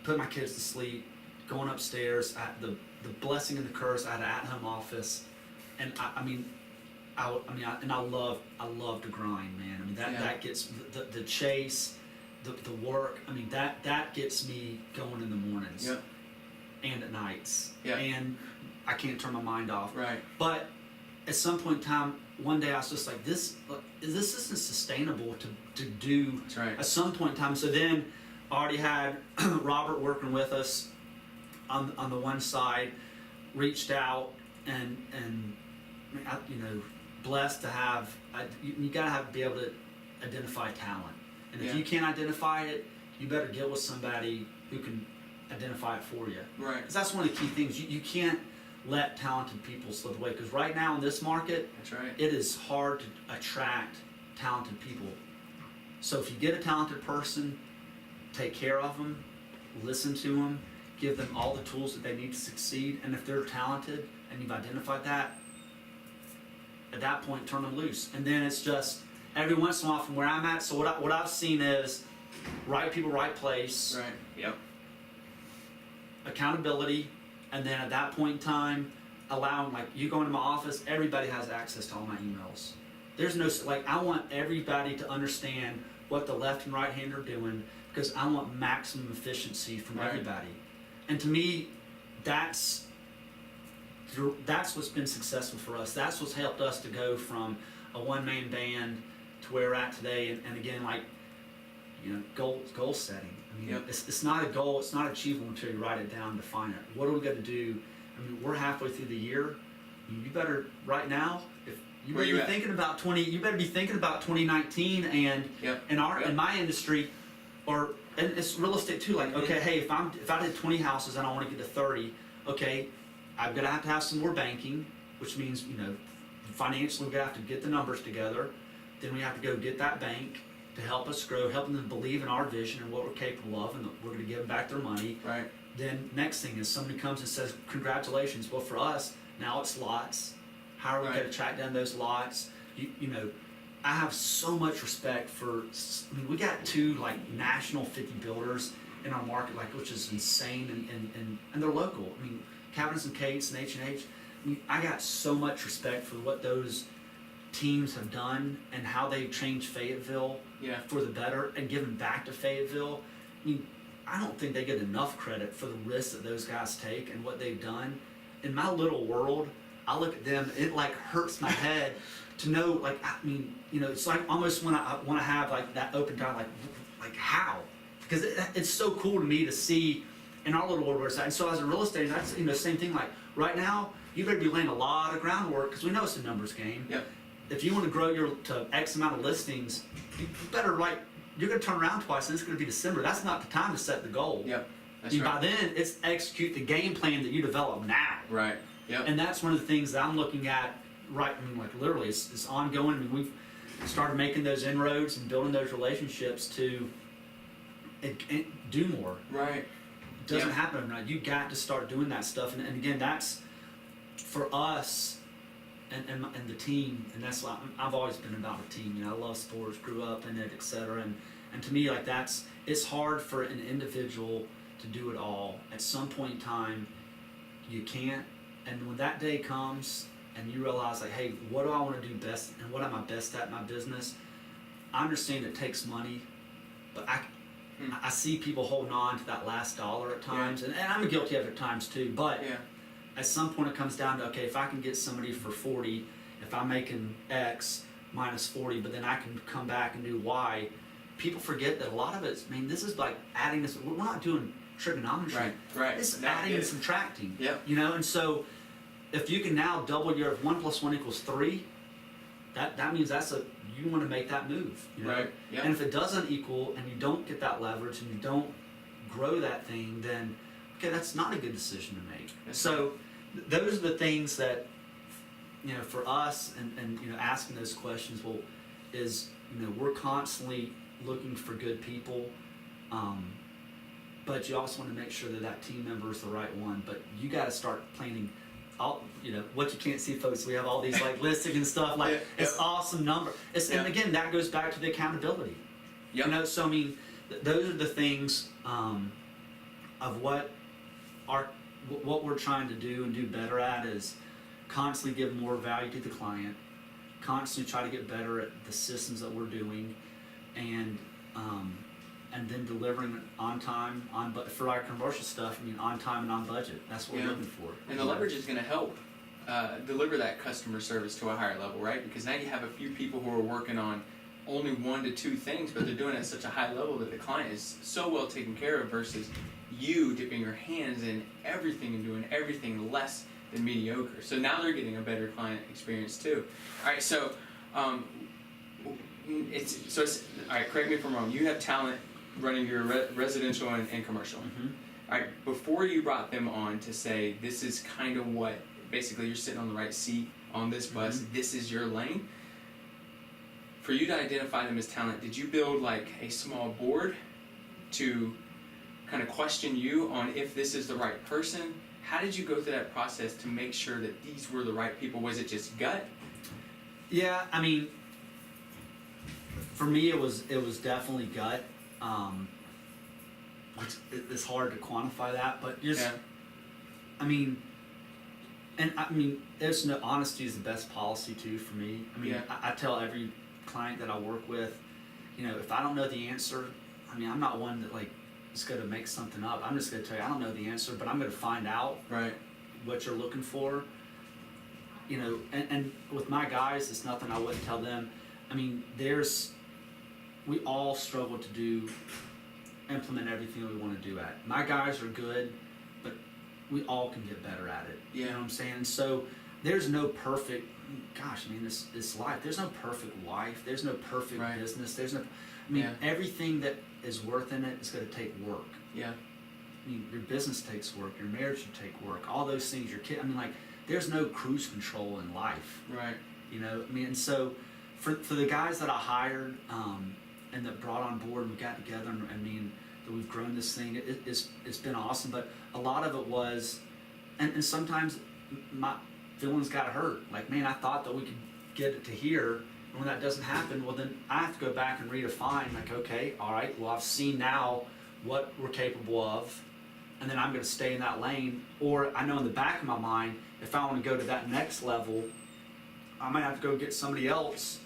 putting my kids to sleep, going upstairs. The blessing and the curse. I had an at-home office, and I love to grind, man. That gets the chase, the work. That gets me going in the mornings and at nights. And I can't turn my mind off. Right. But at some point in time, one day I was just like, this isn't sustainable to do. That's right. At some point in time. So then I already had Robert working with us on the one side, reached out and blessed to have. You gotta be able to identify talent, and if you can't identify it, you better get with somebody who can identify it for you. Right. Because that's one of the key things. You can't let talented people slip away. Because right now in this market, that's right, it is hard to attract talented people. So if you get a talented person, take care of them, listen to them, give them all the tools that they need to succeed. And if they're talented and you've identified that, at that point, turn them loose. And then it's just every once in a while from where I'm at. So what I've seen is right people, right place. Right. Yep. Accountability, and then at that point in time, allowing, like, you go into my office, everybody has access to all my emails. There's no, I want everybody to understand what the left and right hand are doing, because I want maximum efficiency from everybody. And to me, that's what's been successful for us. That's what's helped us to go from a one-man band to where we're at today. And again, goal setting. It's not a goal. It's not achievable until you write it down, define it. What are we going to do? We're halfway through the year. You better right now. If you better be thinking about you better be thinking about 2019 and in my industry, and it's real estate too. Like, okay, hey, if I did 20 houses and I want to get to 30, okay, I'm gonna have to have some more banking, which means financially we're gonna have to get the numbers together. Then we have to go get that bank to help us grow, helping them believe in our vision and what we're capable of, and we're going to give them back their money. Right. Then next thing is somebody comes and says, congratulations. Well, for us, now it's lots. How are we going to track down those lots? I have so much respect for, we got 2 national 50 builders in our market, which is insane, and they're local. Cabinets and Kate's and H&H. I got so much respect for what those teams have done and how they've changed Fayetteville for the better and given back to Fayetteville. I don't think they get enough credit for the risks that those guys take and what they've done. In my little world, I look at them, it hurts my head to know, it's almost when I want to have that open time, like how? Because it's so cool to me to see in our little world where it's at. And so as a real estate, that's same thing. Like right now, you better be laying a lot of groundwork because we know it's a numbers game. Yep. If you want to grow to X amount of listings, you better you're going to turn around twice and it's going to be December. That's not the time to set the goal. Yep. That's right. By then, it's execute the game plan that you develop now. Right. Yep. And that's one of the things that I'm looking at, right, I mean, like literally, it's ongoing. I mean, we've started making those inroads and building those relationships to do more. Right. It doesn't happen overnight. You got to start doing that stuff. And again, that's for us and the team. And that's why I've always been about a team. You know, I love sports, grew up in it, etc. And to me, like it's hard for an individual to do it all. At some point in time, you can't. And when that day comes and you realize, like, hey, what do I want to do best and what am I best at in my business? I understand it takes money, but I see people holding on to that last dollar at times, and I'm guilty of it at times too, but at some point it comes down to, okay, if I can get somebody for 40, if I'm making X minus 40, but then I can come back and do Y, people forget that a lot of it, I mean, this is like adding this, we're not doing trigonometry. Right. It's adding and subtracting. Yep. You know, and so if you can now double your 1 + 1 = 3, that means you want to make that move. You know? Right. Yep. And if it doesn't equal and you don't get that leverage and you don't grow that thing, then okay, that's not a good decision to make. Yes. So those are the things that, you know, for us and you know, asking those questions, well, is, you know, we're constantly looking for good people, but you also want to make sure that team member is the right one. But you got to start planning. You know, what you can't see, folks, we have all these like listing and stuff, like it's awesome number. And again, that goes back to the accountability. Yep. You know, so I mean, those are the things of what we're trying to do and do better at is constantly give more value to the client, constantly try to get better at the systems that we're doing, and then delivering on time, for our commercial stuff, I mean, on time and on budget. That's what we're looking for. And the leverage is going to help deliver that customer service to a higher level, right? Because now you have a few people who are working on only 1 to 2 things, but they're doing it at such a high level that the client is so well taken care of versus you dipping your hands in everything and doing everything less than mediocre. So now they're getting a better client experience too. All right, so all right, correct me if I'm wrong. You have talent running your residential and commercial. Mm-hmm. All right, before you brought them on to say this is kind of what, basically you're sitting on the right seat on this bus, this is your lane. For you to identify them as talent, did you build like a small board to kind of question you on if this is the right person? How did you go through that process to make sure that these were the right people? Was it just gut? Yeah, I mean, for me it was definitely gut. It's hard to quantify that, but just, I mean, there's no, honesty is the best policy too for me. I mean, I tell every client that I work with, you know, if I don't know the answer, I mean, I'm not one that like is going to make something up. I'm just going to tell you I don't know the answer, but I'm going to find out what you're looking for. You know, and with my guys, it's nothing I wouldn't tell them. I mean, we all struggle to implement everything that we want to do at. My guys are good, but we all can get better at it. You know what I'm saying? So there's no perfect, gosh, I mean, this life, there's no perfect life. There's no perfect business. Everything that is worth in it is going to take work. Yeah. I mean, your business takes work. Your marriage should take work. All those things, your kid, I mean, like, there's no cruise control in life. Right. You know, I mean, and so for the guys that I hired, and that brought on board and we got together and that we've grown this thing, it's been awesome. But a lot of it was, and sometimes my feelings got hurt. Like, man, I thought that we could get it to here, and when that doesn't happen, well then I have to go back and redefine, like, okay, all right, well I've seen now what we're capable of, and then I'm going to stay in that lane. Or I know in the back of my mind, if I want to go to that next level, I might have to go get somebody else.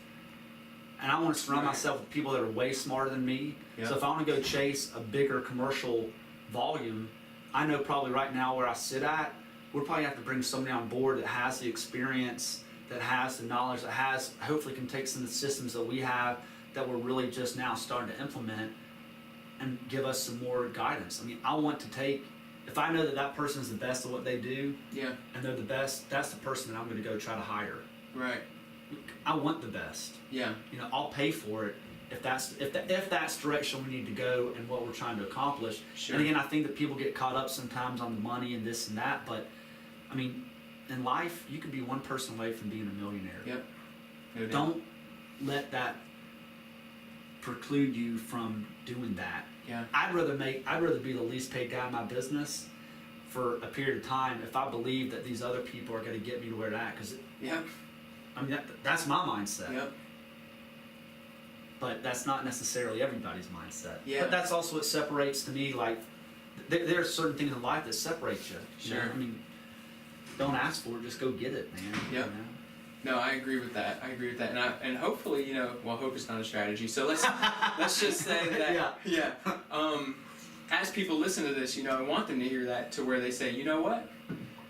And I want to surround myself with people that are way smarter than me. Yep. So if I want to go chase a bigger commercial volume, I know probably right now where I sit at, we'll probably have to bring somebody on board that has the experience, that has the knowledge, that hopefully can take some of the systems that we have that we're really just now starting to implement and give us some more guidance. I mean, I want to take, if I know that person is the best at what they do, and they're the best, that's the person that I'm going to go try to hire. Right. I want the best. Yeah. You know, I'll pay for it if that's the direction we need to go and what we're trying to accomplish. Sure. And again, I think that people get caught up sometimes on the money and this and that, but I mean, in life, you could be one person away from being a millionaire. Yep. No doubt. Don't let that preclude you from doing that. Yeah. I'd rather be the least paid guy in my business for a period of time if I believe that these other people are going to get me to where they're at. Because Yep. I mean, that's my mindset. Yep. But that's not necessarily everybody's mindset. Yeah. But that's also what separates, to me, like, there are certain things in life that separate you. You know? Sure. I mean, don't ask for it, just go get it, man. Yep. You know? No, I agree with that. And hopefully, you know, well, hope is not a strategy. So let's just say that, Yeah. as people listen to this, you know, I want them to hear that to where they say, you know what,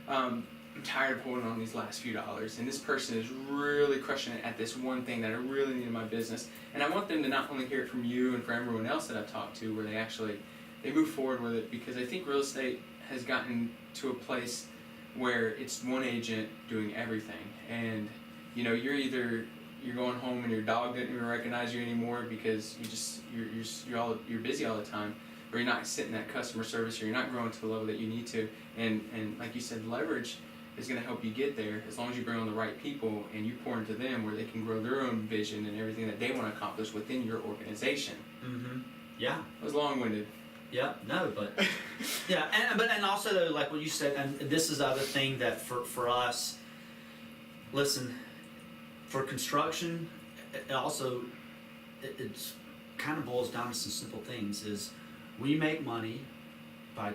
I'm tired of holding on these last few dollars, and this person is really crushing it at this one thing that I really need in my business. And I want them to not only hear it from you and from everyone else that I've talked to, where they move forward with it, because I think real estate has gotten to a place where it's one agent doing everything. And you know, you're going home and your dog didn't even recognize you anymore because you're busy all the time, or you're not sitting at customer service, or you're not growing to the level that you need to. And like you said, leverage is going to help you get there as long as you bring on the right people and you pour into them where they can grow their own vision and everything that they want to accomplish within your organization. Mm-hmm. Yeah. It was long-winded. Yeah, no, but yeah, and also though, like what you said, and this is the other thing that for us, listen, for construction, it's kind of boils down to some simple things. Is we make money by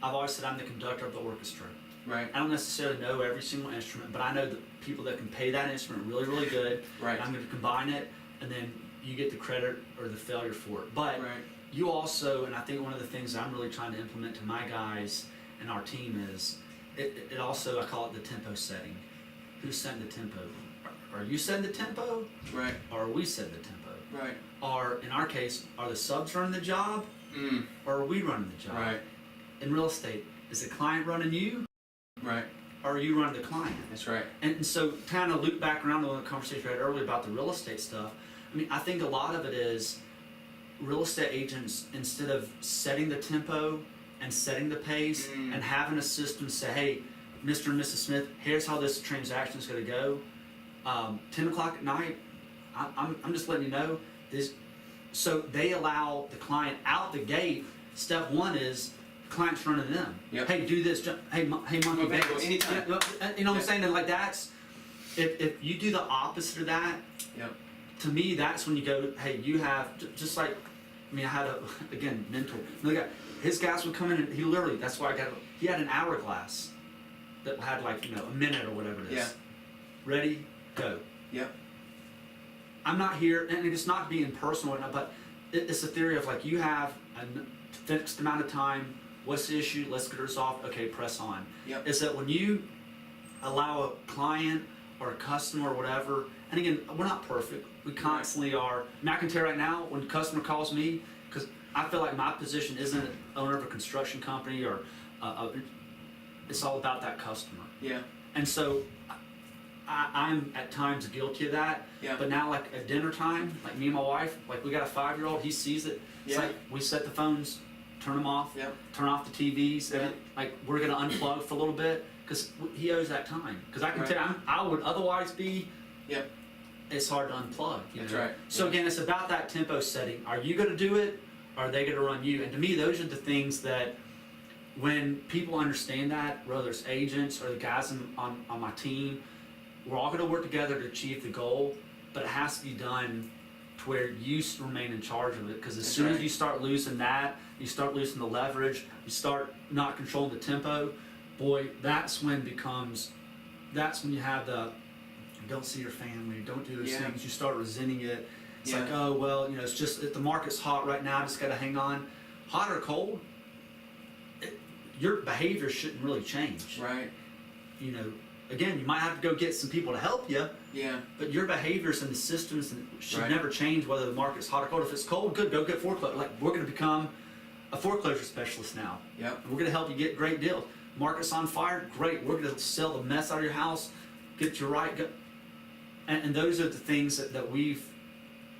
I've always said I'm the conductor of the orchestra. Right. I don't necessarily know every single instrument, but I know the people that can play that instrument really, really good. Right. I'm going to combine it, and then you get the credit or the failure for it. But Right. you also, and I think one of the things I'm really trying to implement to my guys and our team is, it also, I call it the tempo setting. Who's setting the tempo? Are you setting the tempo? Right. Or are we setting the tempo? Right. Or, in our case, are the subs running the job? Mm. Or are we running the job? Right. In real estate, is the client running you? Right. Or are you running the client? That's right. And so, kind of loop back around to the conversation we had earlier about the real estate stuff. I mean, I think a lot of it is real estate agents, instead of setting the tempo and setting the pace and having a system say, hey, Mr. and Mrs. Smith, here's how this transaction is going to go. 10 o'clock at night, I'm just letting you know this. So they allow the client out the gate. Step one is client's running them. Yep. Hey, do this. Hey, monkey Available anytime. You know what I'm saying? And like that's, if you do the opposite of that, Yep. to me, that's when you go, hey, you have, just like, I mean, I had again, mentor. Look at, his guys would come in and he literally, that's why he had an hourglass that had like, you know, a minute or whatever it is. Yeah. Ready, go. Yep. I'm not here, and it's not being personal, but it's a theory of like, you have a fixed amount of time, what's the issue, let's get it resolved, okay, press on. Yep. Is that when you allow a client or a customer or whatever, and again, we're not perfect. We constantly are. I mean, I can tell you right now, when a customer calls me, because I feel like my position isn't an owner of a construction company or it's all about that customer. Yeah. And so I'm at times guilty of that. Yeah. But now, like at dinner time, like me and my wife, like we got a 5-year-old, he sees it. It's Yeah. like we set the phones, turn them off, Yep. turn off the TVs. Yeah. Like we're gonna unplug for a little bit because he owes that time. Because I can Right. tell you, I would otherwise be. Yep. It's hard to unplug. That's right. So Yeah. again, it's about that tempo setting. Are you going to do it? Or are they going to run you? And to me, those are the things that when people understand that, whether it's agents or the guys on my team, we're all going to work together to achieve the goal, but it has to be done to where you remain in charge of it. Because as soon as you start losing that, you start losing the leverage, you start not controlling the tempo, boy, that's when you have the don't see your family, don't do those things, you start resenting it. It's like, oh, well, you know, it's just, the market's hot right now, I just got to hang on. Hot or cold, your behavior shouldn't really change. Right. You know, again, you might have to go get some people to help you, Yeah. but your behaviors and the systems should Right. never change whether the market's hot or cold. If it's cold, good, go get foreclosure. Like, we're going to become a foreclosure specialist now. Yep. And we're going to help you get great deals. Market's on fire, great. We're going to sell the mess out of your house, get you right. And those are the things that we've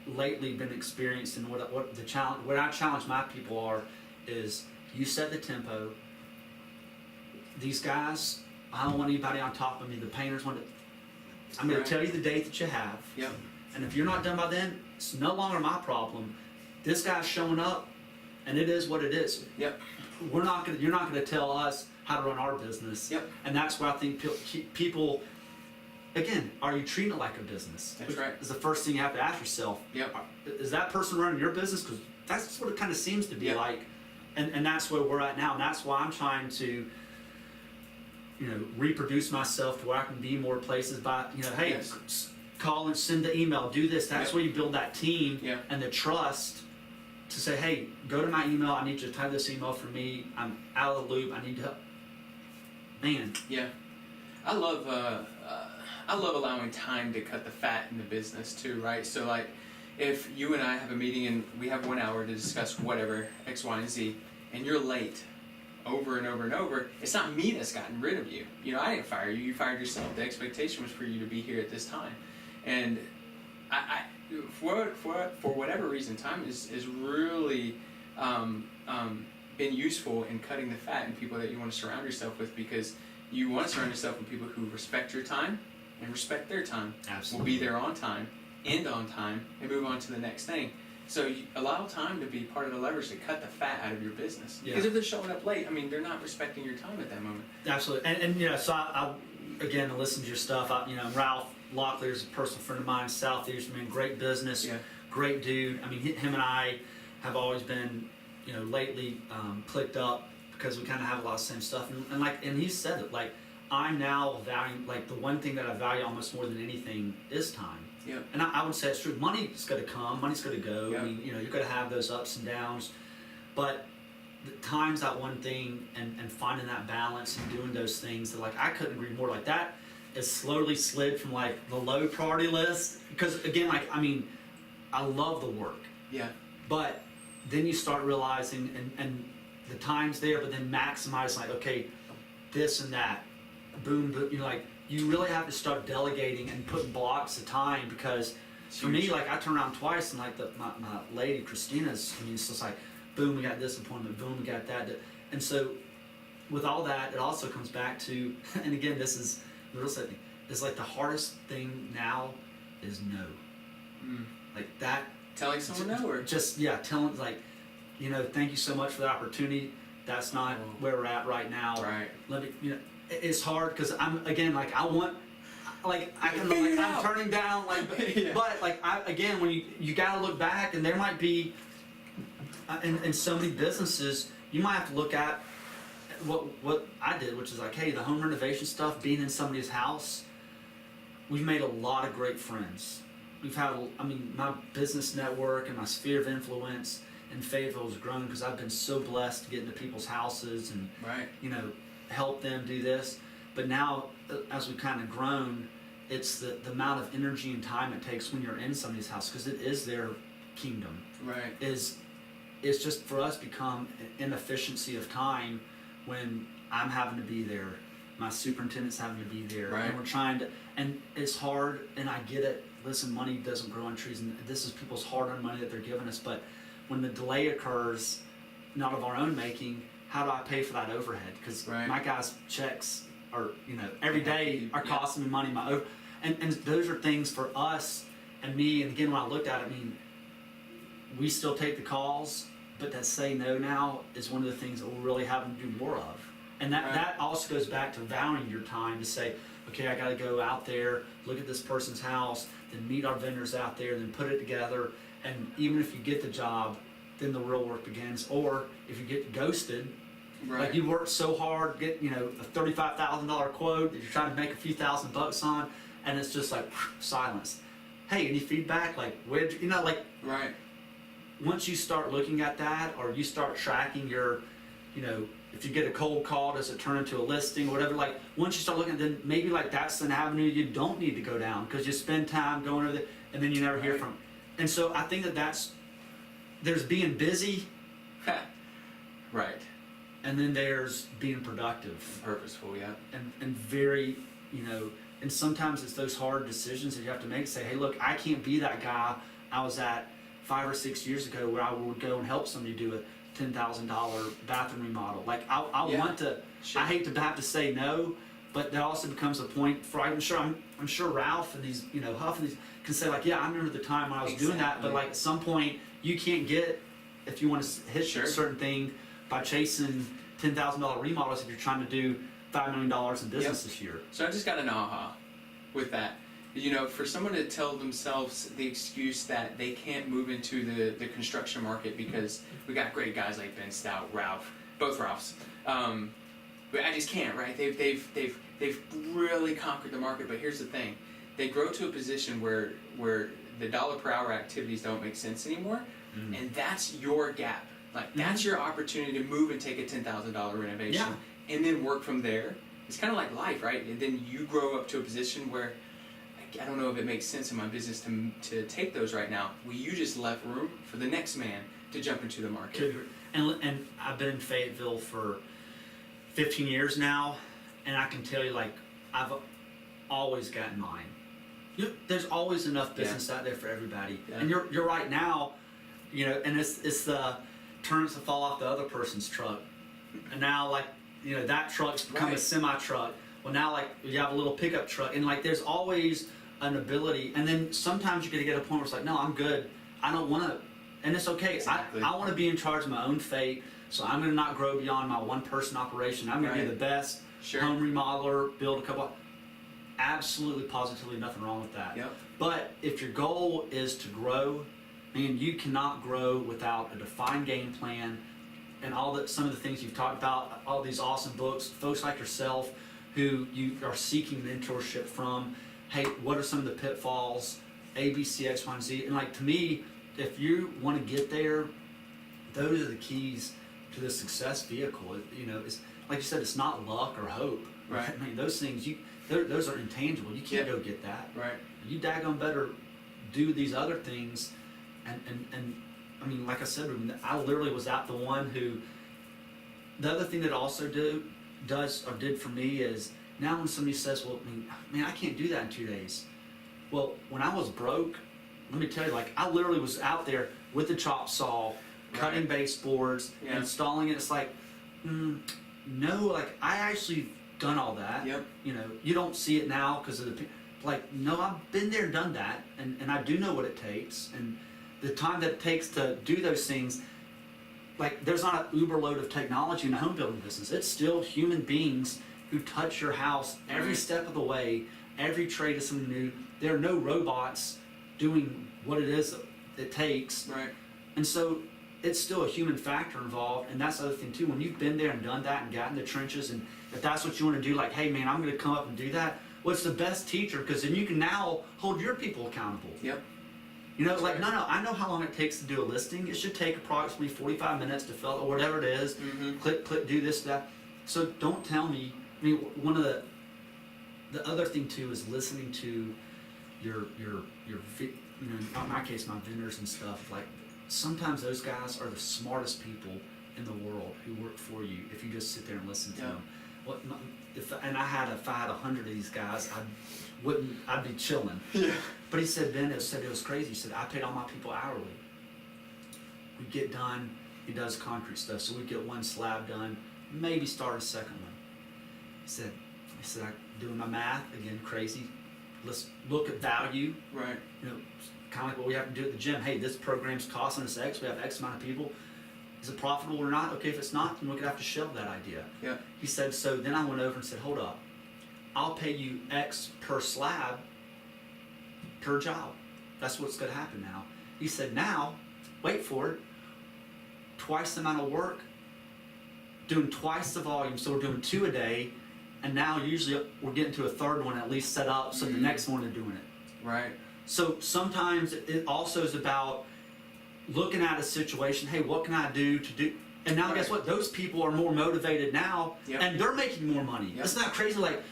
lately been experiencing. What the challenge, what I challenge my people are, is you set the tempo. these guys, I don't want anybody on top of me. The painters want to. I'm going to tell you the date that you have. Yep. And if you're not done by then, it's no longer my problem. This guy's showing up, and it is what it is. Yep. You're not going to tell us how to run our business. Yep. And that's where I think people, again, are you treating it like a business? That's right. Is the first thing you have to ask yourself. Yep. Is that person running your business? Because that's what it kind of seems to be Yep. like. And that's where we're at now. And that's why I'm trying to, reproduce myself to where I can be more places by, hey, Yes. call and send the email, do this. That's Yep. where you build that team Yep. and the trust to say, hey, go to my email. I need you to type this email for me. I'm out of the loop. I need to help. Man. Yeah. I love allowing time to cut the fat in the business too, right? So like, if you and I have a meeting and we have 1 hour to discuss whatever, X, Y, and Z, and you're late over and over and over, it's not me that's gotten rid of you. I didn't fire you. You fired yourself. The expectation was for you to be here at this time. And I for whatever reason, time is really been useful in cutting the fat in people that you want to surround yourself with, because you want to surround yourself with people who respect your time and respect their time. Absolutely. Will be there on time, end on time, and move on to the next thing. So you allow time to be part of the leverage to cut the fat out of your business. Yeah. Because if they're showing up late, they're not respecting your time at that moment. Absolutely. And so I again, I listen to your stuff. Ralph Locklear is a personal friend of mine, Southeast, great business, Yeah. great dude. Him and I have always been, lately clicked up because we kind of have a lot of the same stuff. And he said it, like, I'm now valuing, like, the one thing that I value almost more than anything is time. Yep. And I would say it's true. Money's going to come, money's going to go. Yep. You're going to have those ups and downs, but time's that one thing, and finding that balance and doing those things that, like, I couldn't agree more. Like, that is slowly slid from, like, the low priority list, because again, like, I love the work. Yeah. But then you start realizing, and the time's there, but then maximize, like, okay, this and that, boom, boom. You really have to start delegating and putting blocks of time, because for me, like, I turn around twice, and like my lady Christina's, it's just like, boom, we got this appointment, boom, we got that. And so with all that, it also comes back to, and again, this is the real estate thing, is like the hardest thing now is no. Like that. Telling someone no, or telling, like, thank you so much for the opportunity. That's not where we're at right now. Right. Let me, it's hard because I'm, again, like, I want, like, I can, like, I'm turning down, like, Yeah. but like, again, when you gotta look back, and there might be, in so many businesses, you might have to look at what I did, which is like, hey, the home renovation stuff, being in somebody's house, we've made a lot of great friends. We've had, my business network and my sphere of influence in Fayetteville has grown because I've been so blessed to get into people's houses and, right. help them do this. But now, as we've kind of grown, it's the amount of energy and time it takes when you're in somebody's house, because it is their kingdom. Right. It's just for us become an inefficiency of time when I'm having to be there, my superintendent's having to be there, right. and we're trying to, and it's hard, and I get it. Listen, money doesn't grow on trees, and this is people's hard-earned money that they're giving us, but when the delay occurs, not of our own making, how do I pay for that overhead? Because right. my guys' checks are, every day are costing me money. And those are things for us and me. And again, when I looked at it, we still take the calls, but that say no now is one of the things that we're really having to do more of. And that also goes back to valuing your time to say, okay, I got to go out there, look at this person's house, then meet our vendors out there, then put it together. And even if you get the job, then the real work begins. Or if you get ghosted, right. like you worked so hard, get a $35,000 quote that you're trying to make a few $1,000 on, and it's just like silence. Hey, any feedback? Like, where right. Once you start looking at that, or you start tracking your, if you get a cold call, does it turn into a listing or whatever? Like, once you start looking, then maybe like that's an avenue you don't need to go down, because you spend time going over there and then you never hear from them. And so I think there's being busy, right, and then there's being productive, purposeful, yeah, and very, and sometimes it's those hard decisions that you have to make. Say, hey, look, I can't be that guy I was at 5 or 6 years ago where I would go and help somebody do it $10,000 bathroom remodel. Like I Yeah. want to. Sure. I hate to have to say no, but there also becomes a point for I'm sure Ralph and these Huff and these can say like, yeah, I remember the time when I was doing that, but like at some point you can't get, if you want to hit Sure. a certain thing by chasing $10,000 remodels if you're trying to do $5 million in business this year. So I just got an aha with that. For someone to tell themselves the excuse that they can't move into the construction market because we got great guys like Ben Stout, Ralph, both Ralphs. But I just can't, right? They've really conquered the market. But here's the thing: they grow to a position where the dollar per hour activities don't make sense anymore, and that's your gap. Like that's your opportunity to move and take a $10,000 renovation, and then work from there. It's kind of like life, right? And then you grow up to a position where I don't know if it makes sense in my business to take those right now. Well, you just left room for the next man to jump into the market. And I've been in Fayetteville for 15 years now, and I can tell you, like, I've always gotten mine. There's always enough business out there for everybody. Yeah. And you're right now, and it's the turns to fall off the other person's truck. And now, like, that truck's become a semi-truck. Well, now, like, you have a little pickup truck, and like, there's always an ability. And then sometimes you're gonna get a point where it's like, no, I'm good. I don't want to, and it's okay. Exactly. I want to be in charge of my own fate. So I'm gonna not grow beyond my one-person operation. I'm gonna be the best home remodeler, build a couple. Absolutely, positively, nothing wrong with that. Yep. But if your goal is to grow, man, you cannot grow without a defined game plan and some of the things you've talked about, all these awesome books, folks like yourself who you are seeking mentorship from. Hey, what are some of the pitfalls? A, B, C, X, Y, and Z. And like, to me, if you want to get there, those are the keys to the success vehicle. It's like you said, it's not luck or hope. Right. I mean, those things those are intangible. You can't go get that. Right. You daggone better do these other things, and I mean, like I said, Ruben, I literally was out the one who. The other thing that also did for me is now when somebody says, "Well, man, I can't do that in 2 days." Well, when I was broke, let me tell you, like, I literally was out there with the chop saw, cutting baseboards, installing it. It's like, no, like, I actually done all that. Yep. You don't see it now because of no, I've been there and done that, and I do know what it takes, and the time that it takes to do those things. Like, there's not an uber load of technology in the home building business. It's still human beings who touch your house every step of the way. Every trade is something new. There are no robots doing what it is it takes. Right. And so it's still a human factor involved, and that's the other thing too. When you've been there and done that and gotten the trenches, and if that's what you want to do, like, hey man, I'm going to come up and do that. Well, it's the best teacher, because then you can now hold your people accountable. Yep. That's like, no, I know how long it takes to do a listing. It should take approximately 45 minutes to fill, or whatever it is. Click, do this, that. So don't tell me. I mean, one of the other thing too is listening to your in my case, my vendors and stuff. Like, sometimes those guys are the smartest people in the world who work for you if you just sit there and listen to them. If I had 100 of these guys, I'd be chilling. Yeah. But he said, Ben, it was crazy. He said, I paid all my people hourly. We get done. He does concrete stuff, so we get one slab done, maybe start a second one. He said, I'm doing my math again, crazy. Let's look at value. Right. Kind of like what we have to do at the gym. Hey, this program's costing us X. We have X amount of people. Is it profitable or not? Okay, if it's not, then we're gonna have to shelve that idea. Yeah. He said, so then I went over and said, hold up. I'll pay you X per slab per job. That's what's going to happen now. He said, now, wait for it, twice the amount of work, doing twice the volume, so we're doing 2 a day, and now usually we're getting to a third one at least set up, so the next one they're doing it. Right. So sometimes it also is about looking at a situation, hey, what can I do to do, and now guess what, those people are more motivated now, and they're making more money. It's not crazy, like,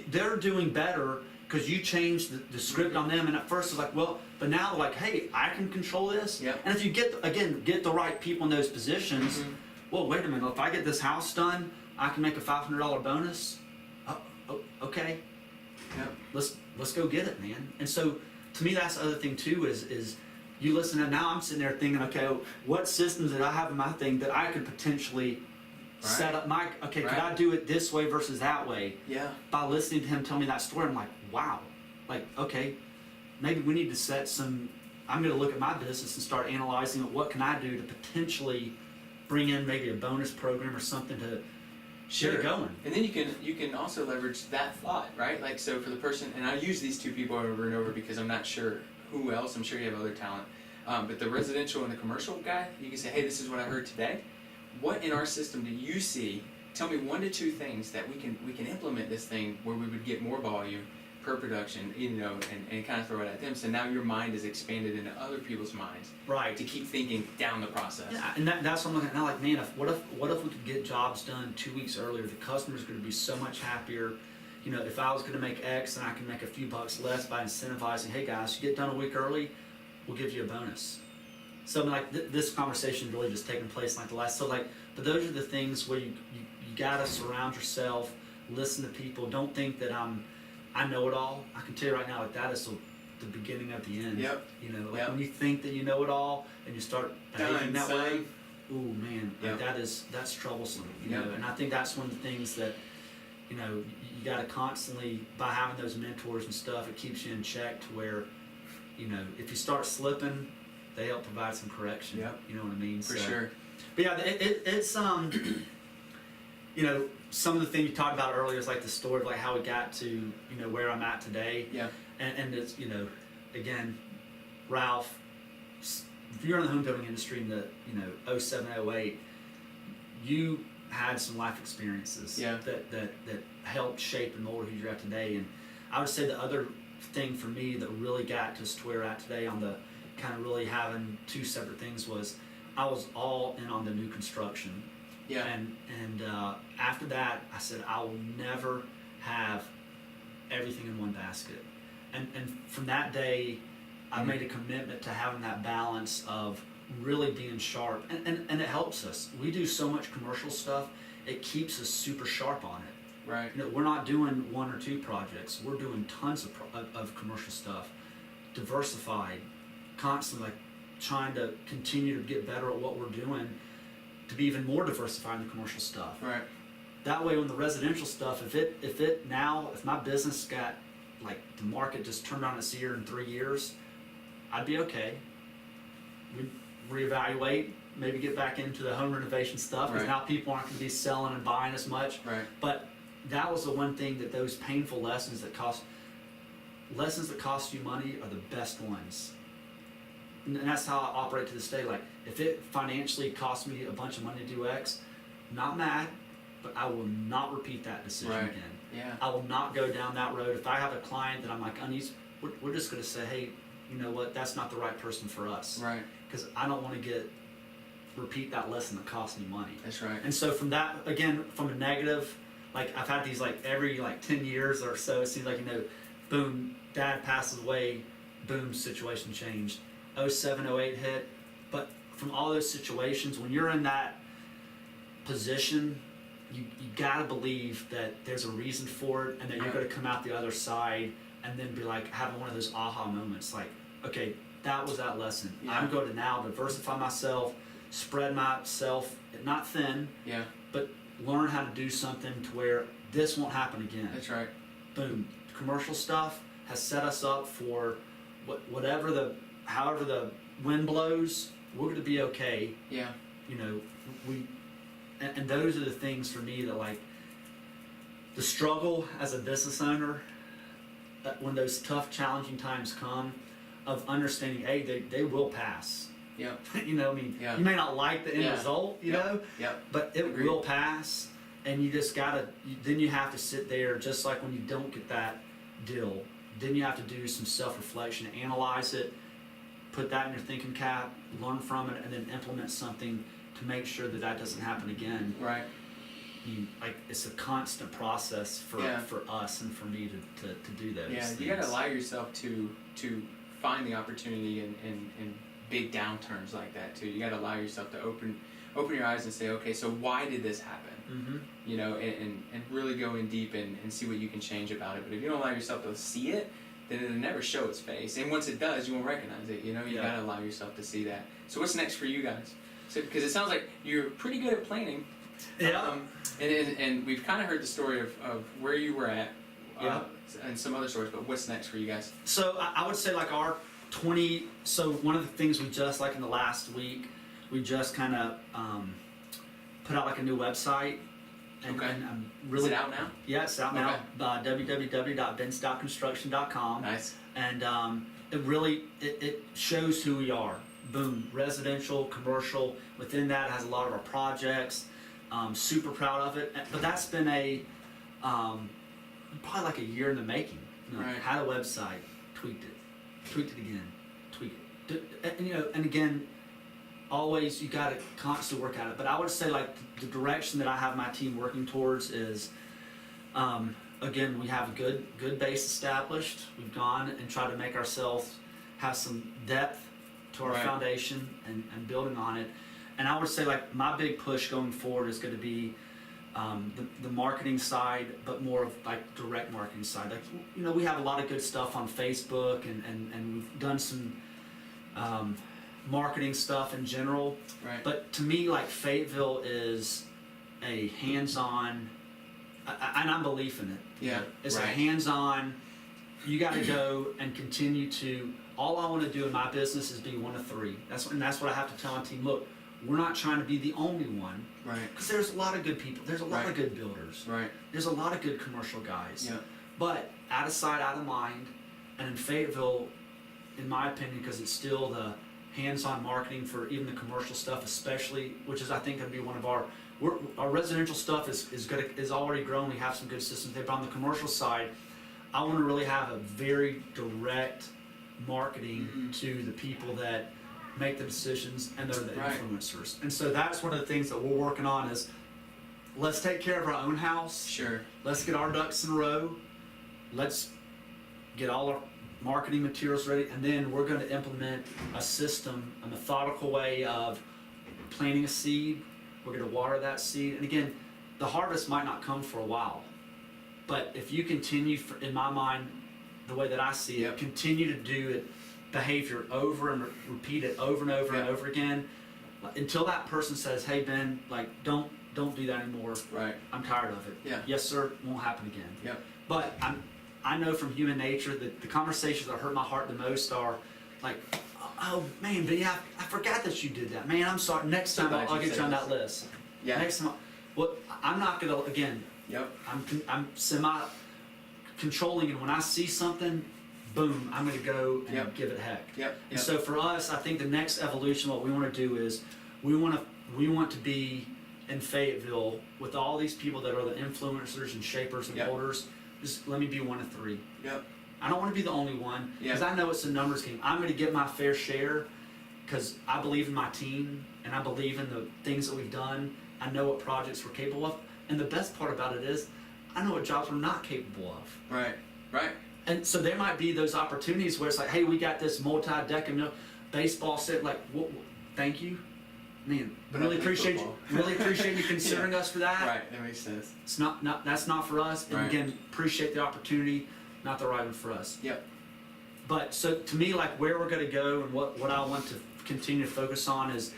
they're doing better because you changed the script on them, and at first it's like, well, but now they're like, hey, I can control this. And if you get the right people in those positions, well, wait a minute, if I get this house done, I can make a $500 bonus. Okay, let's go get it, man. And so to me, that's the other thing too is you listen to now, I'm sitting there thinking, okay, what systems that I have in my thing that I could potentially set up my, could I do it this way versus that way? Yeah. By listening to him tell me that story, I'm like, wow. Like, okay, maybe we need to set some, I'm going to look at my business and start analyzing what can I do to potentially bring in maybe a bonus program or something to get it going. And then you can also leverage that thought, right? Like, so for the person, and I use these two people over and over because I'm not sure who else, I'm sure you have other talent, but the residential and the commercial guy, you can say, hey, this is what I heard today. What in our system do you see? Tell me 1 to 2 things that we can implement this thing where we would get more volume per production, and kind of throw it at them. So now your mind is expanded into other people's minds, right? To keep thinking down the process. Yeah, and that's what I'm looking at now. Like, man, what if we could get jobs done 2 weeks earlier? The customer's going to be so much happier. If I was going to make X and I can make a few bucks less by incentivizing, hey guys, you get done a week early, we'll give you a bonus. So like this conversation really just taking place like the last. So like, but those are the things where you gotta surround yourself, listen to people. Don't think that I know it all. I can tell you right now, like that is the beginning of the end. Yep. When you think that you know it all and you start behaving that way, ooh man, like that's troublesome. And I think that's one of the things that you got to constantly, by having those mentors and stuff, it keeps you in check to where if you start slipping, they help provide some correction. Yep. You know what I mean? For sure. But yeah, it's some of the things you talked about earlier is like the story of like how we got to where I'm at today. Yeah. And it's again, Ralph, if you're in the home building industry in the 07, 08, you had some life experiences that helped shape and mold who you're at today. And I would say the other thing for me that really got us to where we're at today on the kind of really having 2 separate things was I was all in on the new construction. Yeah. And after that, I said I will never have everything in one basket. And from that day, I made a commitment to having that balance of really being sharp. And it helps us. We do so much commercial stuff, it keeps us super sharp on it. Right. We're not doing 1 or 2 projects. We're doing tons of commercial stuff, diversified, constantly trying to continue to get better at what we're doing, to be even more diversified in the commercial stuff. Right. That way, on the residential stuff, if my business got like the market just turned on its ear in 3 years, I'd be okay. We'd reevaluate, maybe get back into the home renovation stuff because now people aren't going to be selling and buying as much. Right. But that was the one thing that those painful lessons that cost you money are the best ones. And that's how I operate to this day. Like, if it financially costs me a bunch of money to do X, not mad, but I will not repeat that decision again. Yeah. I will not go down that road. If I have a client that I'm like uneasy, we're just going to say, hey, you know what? That's not the right person for us. Right. Because I don't want to repeat that lesson that cost me money. That's right. And so from that, again, from a negative, like I've had these like every 10 years or so, it seems like, boom, dad passes away, boom, situation changed. 07, 08 hit. But from all those situations, when you're in that position, you gotta believe that there's a reason for it and that you're gonna come out the other side and then be like having one of those aha moments, like, okay, that was that lesson. I'm going to now diversify myself, spread myself, not thin, but learn how to do something to where this won't happen again. That's right. Boom. Commercial stuff has set us up for however the wind blows, we're going to be okay. Yeah. And those are the things for me that, like, the struggle as a business owner, when those tough, challenging times come, of understanding, hey, they will pass. Yeah. You may not like the end result, but it will pass, and you just then you have to sit there, just like when you don't get that deal, then you have to do some self-reflection, analyze it, put that in your thinking cap, learn from it, and then implement something to make sure that doesn't happen again. Right. It's a constant process for us and for me to do those things. You gotta allow yourself to find the opportunity in big downturns like that too. You gotta allow yourself to open your eyes and say, okay, so why did this happen? And really go in deep and see what you can change about it. But if you don't allow yourself to see it, then it'll never show its face. And once it does, you won't recognize it. You know, you Yeah. gotta allow yourself to see that. So what's next for you guys? So, because it sounds like you're pretty good at planning. Yeah. And we've kind of heard the story of where you were at, Yeah. and some other stories. But what's next for you guys? So I would say like our 20. So one of the things we just like in the last week, we just kind of put out like a new website. And, Okay. and I'm really Is it out now? Yeah, it's out now. www.benstoutconstruction.com. Nice. And it really it shows who we are. Boom, residential, commercial. Within that, it has a lot of our projects. Super proud of it. But that's been probably like a year in the making. You know, Right. Had a website, tweaked it again, tweaked it. And again, always you got to constantly work at it. But I would say like the direction that I have my team working towards is, again, we have a good base established. We've gone and tried to make ourselves have some depth to our Right. foundation and building on it. And I would say like my big push going forward is going to be the marketing side, but more of like direct marketing side. Like, you know, we have a lot of good stuff on Facebook and we've done some marketing stuff in general. Right. But to me, like Fayetteville is a hands-on, and I'm belief in it. Yeah. It's right. a hands-on. You got to go and continue to. All I want to do in my business is be one of three. That's what I have to tell my team. Look, we're not trying to be the only one. Right. Because there's a lot of good people. There's a lot Right. of good builders. Right. There's a lot of good commercial guys. Yeah. But out of sight, out of mind. And in Fayetteville, in my opinion, because it's still the hands-on marketing for even the commercial stuff, especially, which is I think going to be one of our residential stuff is already grown. We have some good systems there. But on the commercial side, I want to really have a very direct marketing to the people that make the decisions and they're the Right. influencers. And so that's one of the things that we're working on is let's take care of our own house. Sure. Let's get our ducks in a row. Let's get all our marketing materials ready, and then we're going to implement a system, a methodical way of planting a seed. We're going to water that seed. And again, the harvest might not come for a while, but if you continue, in my mind, the way that I see it, Yep. continue to do it, behavior over and repeat it over and over and Yep. over again, until that person says, "Hey Ben, like don't do that anymore. Right. I'm tired of it." Yeah. Yes, sir. Won't happen again. Yep. But I know from human nature that the conversations that hurt my heart the most are like, "Oh man, Ben, yeah, I forgot that you did that. Man, I'm sorry. Next time glad I'll you get said you on that this. list." Yeah. Next time, I'm not gonna again. Yep. I'm semi controlling, and when I see something, boom, I'm gonna go and Yep. give it heck. Yep. And so for us, I think the next evolution, what we want to do is we want to be in Fayetteville with all these people that are the influencers and shapers and Yep. builders. Just let me be one of three. Yep. I don't want to be the only one because Yeah. I know it's a numbers game. I'm going to get my fair share because I believe in my team and I believe in the things that we've done. I know what projects we're capable of, and the best part about it is I know what jobs we're not capable of. Right. Right. And so there might be those opportunities where it's like, hey, we got this multi-decade baseball set. Like, thank you, man. But Really I play appreciate football. you. Really appreciate you considering us for that. Right. That makes sense. It's not that's not for us. And Right. again, appreciate the opportunity, not the right one for us. Yep. But so to me, like where we're going to go and what I want to continue to focus on is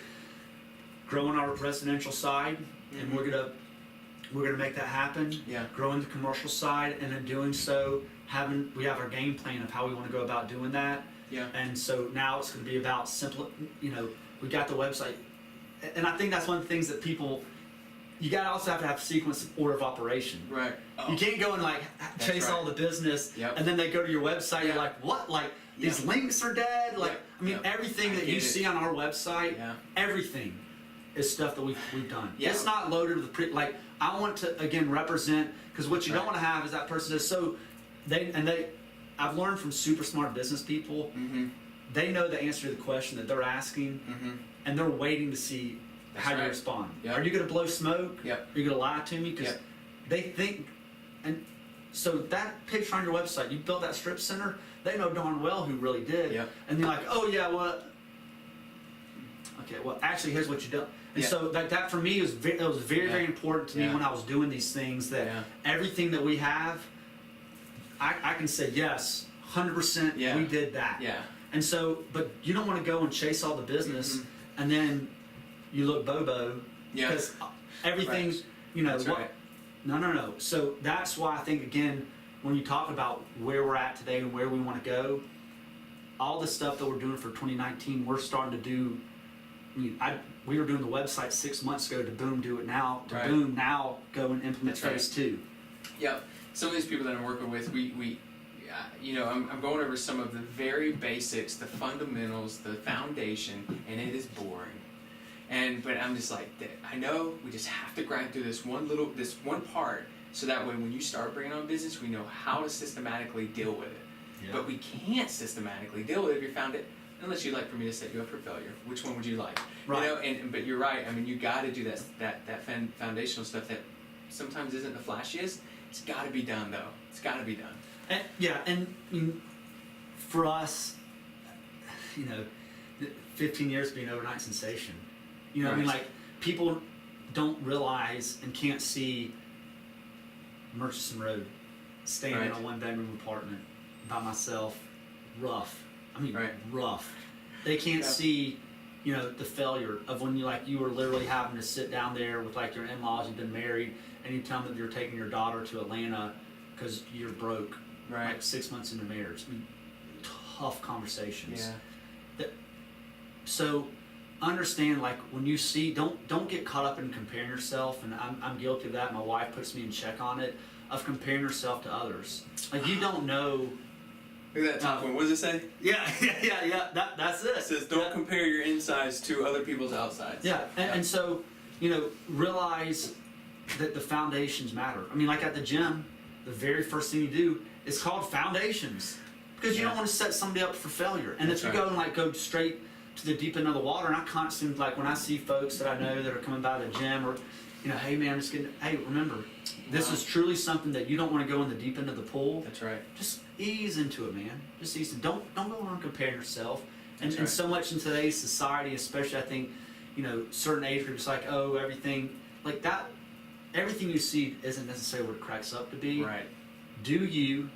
growing our residential side, and we're gonna make that happen. Yeah. Growing the commercial side, and in doing so, we have our game plan of how we want to go about doing that. Yeah. And so now it's going to be about simple. You know, we got the website, and I think that's one of the things that people. You got to also have to have sequence of order of operation. Right. Oh. You can't go and like chase right. all the business, Yep. and then they go to your website. Yeah. You're like, what? Like these Yeah. links are dead. Like Yep. I mean, Yep. everything I that get you it. see on our website, Yeah. everything is stuff that we've done. Yeah. It's not loaded with like I want to again represent because what you don't Right. want to have is that person is so I've learned from super smart business people. Mm-hmm. They know the answer to the question that they're asking, Mm-hmm. and they're waiting to see That's how you right. respond. Yep. Are you going to blow smoke? Yep. Are you going to lie to me? Because Yep. they think, and so that picture on your website, you built that strip center. They know darn well who really did. Yep. And they're like, oh yeah, well, okay, well actually here's what you done. And Yeah. so that for me was very Yeah. very important to me Yeah. when I was doing these things. That Yeah. everything that we have, I can say yes, 100%, Yeah. we did that. Yeah. And so, but you don't want to go and chase all the business and then you look bobo Yeah. because everything, Right. you know, That's what, right. no. So that's why I think, again, when you talk about where we're at today and where we want to go, all the stuff that we're doing for 2019, we're starting to do. I mean, we were doing the website 6 months ago to boom, do it now, to Right. boom, now go and implement That's right. phase 2. Yep. Some of these people that I'm working with, we you know, I'm going over some of the very basics, the fundamentals, the foundation, and it is boring. But I'm just like, I know we just have to grind through this one part, so that way when you start bringing on business, we know how to systematically deal with it. Yeah. But we can't systematically deal with it if you found it, unless you'd like for me to set you up for failure. Which one would you like? Right. You know, but you're right. I mean, you got to do that foundational stuff that sometimes isn't the flashiest. It's got to be done though. It's got to be done. And, yeah, and I mean, for us, you know, 15 years being an overnight sensation. You know, I mean, Right. like, people don't realize and can't see Murchison Road, staying in Right. a one-bedroom apartment by myself, rough. I mean, Right. rough. They can't Yeah. see, you know, the failure of when you were literally having to sit down there with like your in-laws, you've been married, and you tell them that you're taking your daughter to Atlanta because you're broke. Right. Like 6 months into marriage. I mean, tough conversations. Yeah. So understand, like, when you see, don't get caught up in comparing yourself, and I'm guilty of that. My wife puts me in check on it, of comparing yourself to others. Like, you don't know. Look at that top one. What does it say? Yeah. That's it. It says, don't compare your insides to other people's outsides. Yeah, and so, you know, realize that the foundations matter. I mean, like at the gym, the very first thing you do is called foundations, because you Yeah. don't want to set somebody up for failure. And That's if you right. go and go straight to the deep end of the water, and I constantly, like, when I see folks that I know that are coming by the gym, or, you know, hey man, I'm just getting, hey, remember, this Wow. is truly something that you don't want to go in the deep end of the pool. That's right. Just ease into it, man. Just ease. Don't go around comparing yourself. And, That's and right. so much in today's society, especially, I think, you know, certain age groups, like, oh, everything like that. Everything you see isn't necessarily what it cracks up to be. Right. Do you,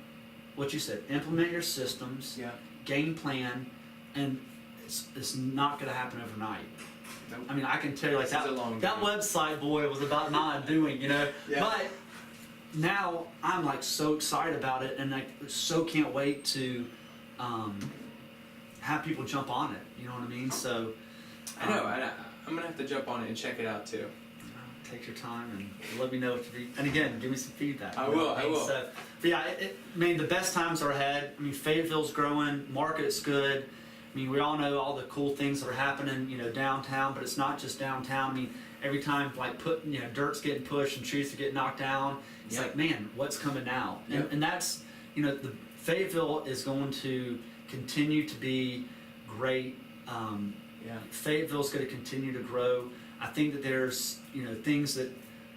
what you said, implement your systems, Yeah. game plan, and it's not going to happen overnight. Nope. I mean, I can tell you, like, This is a long that game. website, boy, was about not doing, you know. Yeah. But now I'm like so excited about it, and like so can't wait to have people jump on it. You know what I mean? So I know. I'm gonna have to jump on it and check it out too. take your time and let me know what you think. And again, give me some feedback. I You know will, what I mean? will. So, but yeah, I mean, the best times are ahead. I mean, Fayetteville's growing, market's good. I mean, we all know all the cool things that are happening, you know, downtown, but it's not just downtown. I mean, every time, like, dirt's getting pushed and trees are getting knocked down, it's Yep. like, man, what's coming now? Yep. And that's, you know, the Fayetteville is going to continue to be great. Yeah. Fayetteville's going to continue to grow. I think that there's, you know, things that,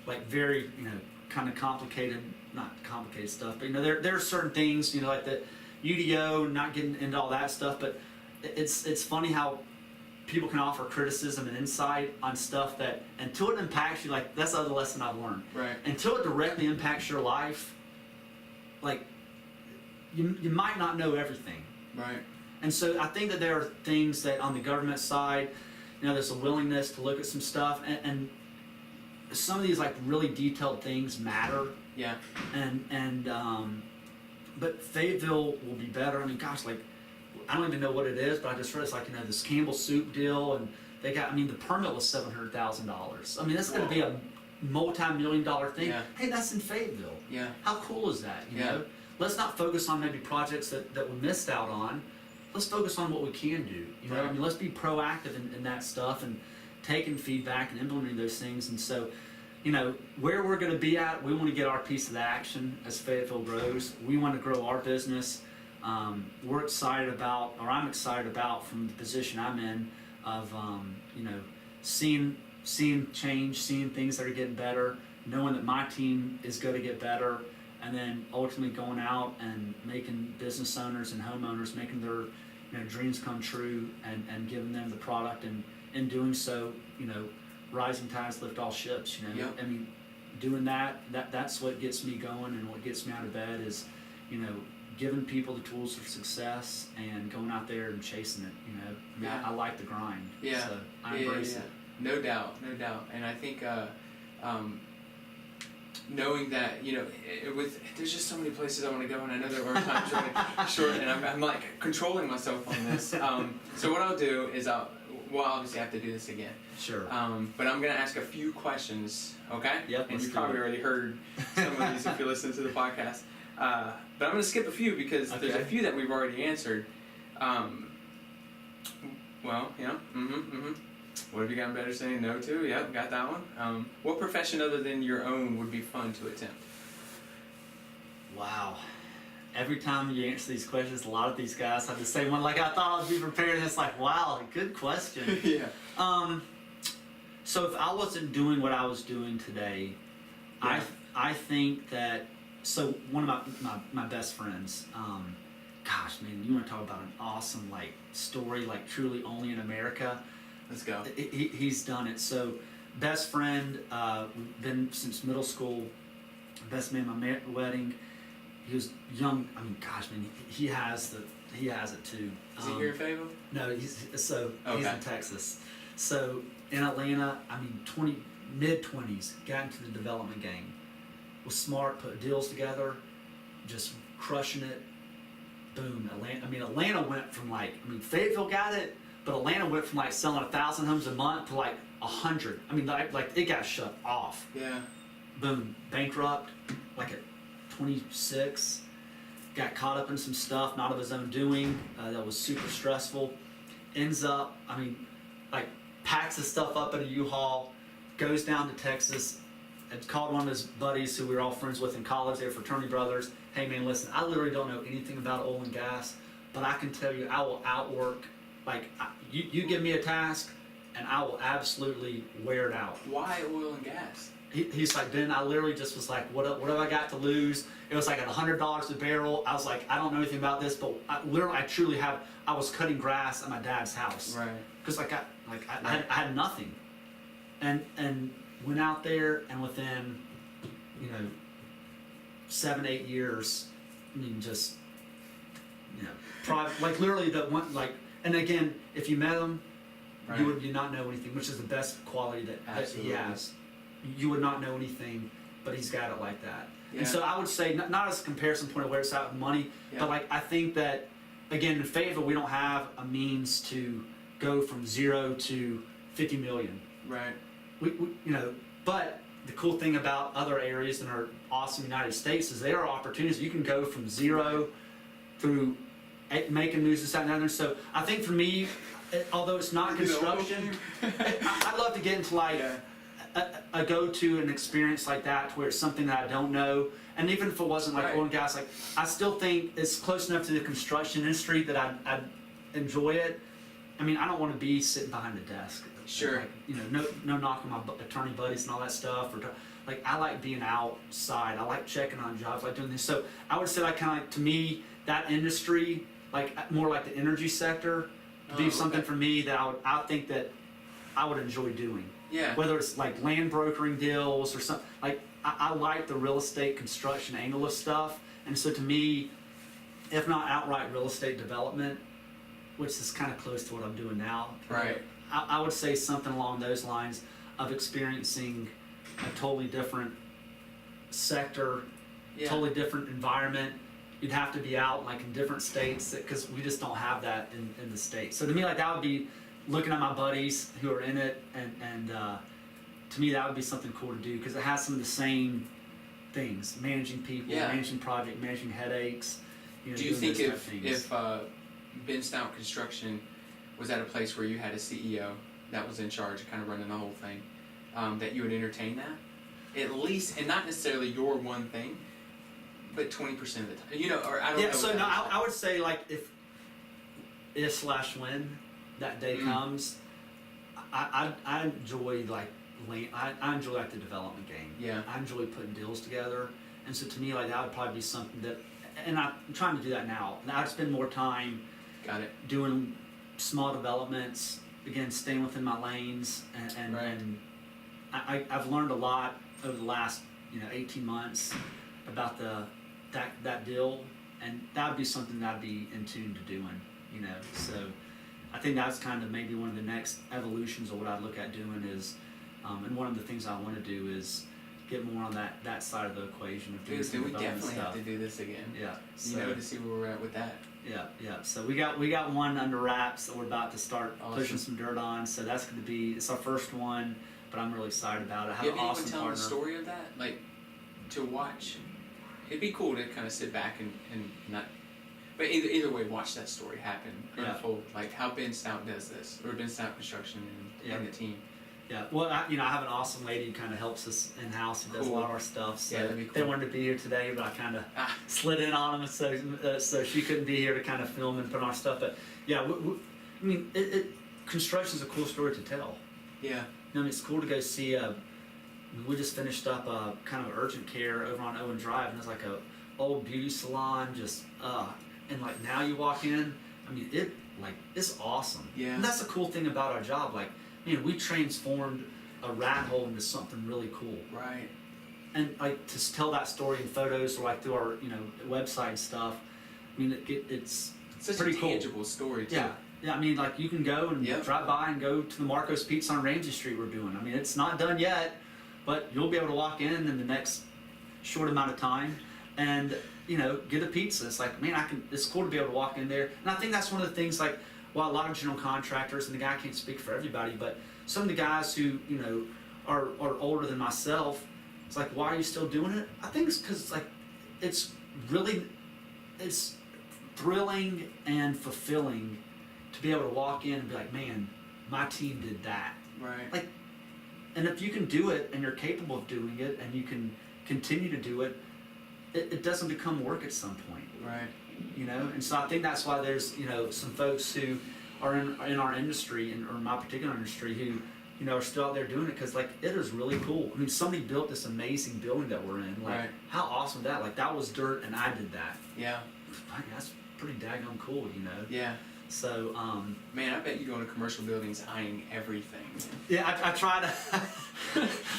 like, very, you know, kind of complicated, not complicated stuff, but, you know, there are certain things, you know, like the UDO, not getting into all that stuff, but it's funny how people can offer criticism and insight on stuff that, until it impacts you, like, that's the other lesson I've learned. Right. Until it directly impacts your life, like, you might not know everything. Right. And so I think that there are things that on the government side, you know, there's a willingness to look at some stuff, and some of these, like, really detailed things matter. Yeah. But Fayetteville will be better. I mean, gosh, like, I don't even know what it is, but I just read it's like, you know, this Campbell Soup deal, and they got, I mean, the permit was $700,000. I mean, that's going to be a multi-million-dollar thing. Yeah. Hey, that's in Fayetteville. Yeah. How cool is that? You Yeah. know, let's not focus on maybe projects that we missed out on. Let's focus on what we can do. You know, Right. I mean, let's be proactive in that stuff and taking feedback and implementing those things. And so, you know, where we're going to be at, we want to get our piece of the action as Fayetteville grows. We want to grow our business. We're excited about, or I'm excited about, from the position I'm in, of you know, seeing change, seeing things that are getting better, knowing that my team is going to get better, and then ultimately going out and making business owners and homeowners, making their, you know, dreams come true, and giving them the product, and in doing so, you know, rising tides lift all ships. You know, Yep. I mean, doing that's what gets me going, and what gets me out of bed is, you know, giving people the tools for success and going out there and chasing it. You know, I mean, Yeah. I like the grind. Yeah. So I embrace it. No doubt. And I think knowing that, you know, there's just so many places I want to go, and I know that our time's really short, and I'm like controlling myself on this. So what I'll do is I'll obviously have to do this again. Sure. But I'm going to ask a few questions, okay? Yep. And you probably already heard some of these if you listen to the podcast. But I'm going to skip a few because there's a few that we've already answered. Well, you know, what have you gotten better saying no to? Yep, got that one. What profession other than your own would be fun to attempt? Wow. Every time you answer these questions, a lot of these guys have the same one. Like, I thought I'd be prepared, and it's like, wow, good question. Yeah. So if I wasn't doing what I was doing today, Yeah. I think that, so one of my best friends, gosh, man, you want to talk about an awesome, like, story, like, truly only in America. Let's go. He's done it. So, best friend, we've been since middle school, best man at my wedding. He was young. I mean, gosh, man, he has it too. Is he here in Fayetteville? No, he's Okay. in Texas. So in Atlanta, I mean, mid-20s, got into the development game. Was smart, put deals together, just crushing it. Boom, Atlanta went from Fayetteville got it, but Atlanta went from like selling 1,000 homes a month to like 100. I mean, like it got shut off. Yeah. Boom, bankrupt, like at 26, got caught up in some stuff not of his own doing that was super stressful. Ends up, packs his stuff up at a U-Haul, goes down to Texas, and called one of his buddies who we were all friends with in college. They were fraternity brothers. Hey man, listen, I literally don't know anything about oil and gas, but I can tell you I will outwork, you give me a task and I will absolutely wear it out. Why oil and gas? He's like, Ben, I literally just was like, what have I got to lose? It was like at $100 a barrel. I was like, I don't know anything about this, but I was cutting grass at my dad's house. Right. Because I had nothing. And went out there, and within, 7-8 years, I mean, just, literally the one, and again, if you met him, Right. you would not know anything, which is the best quality that he has. You would not know anything, but he's got it like that. Yeah. And so I would say, not as a comparison point of where it's at with money, Yeah. but I think that, again, in Fayetteville, we don't have a means to go from 0 to 50 million. Right. We but the cool thing about other areas in our awesome United States is there are opportunities. You can go from 0 through making moves and that and other. So I think for me, although it's not construction, I'd love to get into a go-to an experience like that to where it's something that I don't know. And even if it wasn't like Right. oil and gas, I still think it's close enough to the construction industry that I'd enjoy it. I mean, I don't want to be sitting behind a desk. Sure. No knocking my attorney buddies and all that stuff. I like being outside. I like checking on jobs. I like doing this. So I would say to me, that industry, more like the energy sector, would be something for me that I think that I would enjoy doing. Yeah. Whether it's like land brokering deals or something. I like the real estate construction angle of stuff. And so to me, if not outright real estate development, which is kind of close to what I'm doing now. Right. I would say something along those lines of experiencing a totally different sector, Yeah. totally different environment. You'd have to be out in different states because we just don't have that in the States. So to me, that would be looking at my buddies who are in it, and to me that would be something cool to do because it has some of the same things: managing people, Yeah. managing project, managing headaches. Do you doing think those type of things. if Ben Stout Construction was at a place where you had a CEO that was in charge of kind of running the whole thing, that you would entertain that? At least, and not necessarily your one thing, but 20% of the time. Or I don't know. Yeah, so what no, that is. I would say if/when that day comes, I enjoy I enjoy the development game. Yeah. I enjoy putting deals together, and so to me that would probably be something that, and I'm trying to do that now. Now I'd spend more time Got it. doing small developments, again staying within my lanes, and Right. and I've learned a lot over the last 18 months about that deal, and that would be something that I'd be in tune to doing, you know. So I think that's kind of maybe one of the next evolutions of what I'd look at doing is, and one of the things I want to do is get more on that side of the equation of doing Dude, some we development definitely stuff. have to do this again. Yeah. You know, to see where we're at with that. Yeah. So we got one under wraps that we're about to start Awesome. pushing some dirt on. So that's going to be, it's our first one, but I'm really excited about it. I have You an have anyone awesome telling partner. the story of that? Like, to watch? It'd be cool to kind of sit back and not... But either way, watch that story happen, unfold. Like how Ben Stout does this, or Ben Stout Construction and the team. Yeah, well, I have an awesome lady who kind of helps us in-house, who does a lot of our stuff. So that'd be cool. They wanted to be here today, but I kind of slid in on them, so she couldn't be here to kind of film and put on our stuff. But yeah, I mean, construction's a cool story to tell. Yeah. You know, I mean, it's cool to go see we just finished up a kind of urgent care over on Owen Drive, and it's like a old beauty salon, just and like now you walk in, I mean, it's awesome. Yeah. And that's the cool thing about our job. Like, man, we transformed a rat hole into something really cool. Right. And like to tell that story in photos or like through our website and stuff. I mean, it's such pretty a tangible cool. story too. Yeah. I mean, like you can go and drive by and go to the Marco's Pizza on Ramsey Street we're doing. I mean, it's not done yet, but you'll be able to walk in the next short amount of time and get a pizza. It's like, man, it's cool to be able to walk in there. And I think that's one of the things, like, well, a lot of general contractors, and the guy can't speak for everybody, but some of the guys who, are older than myself, it's like, why are you still doing it? I think it's because, like, it's thrilling and fulfilling to be able to walk in and be like, man, my team did that. Right. Like, and if you can do it and you're capable of doing it and you can continue to do it, it doesn't become work at some point. Right. And so I think that's why there's, some folks who are in our industry, or my particular industry, who, are still out there doing it because, like, it is really cool. I mean, somebody built this amazing building that we're in. Like, how awesome is that? Like, that was dirt and I did that. Yeah. Like, that's pretty daggone cool, Yeah. So, man, I bet you go into commercial buildings eyeing everything. Yeah, I try to.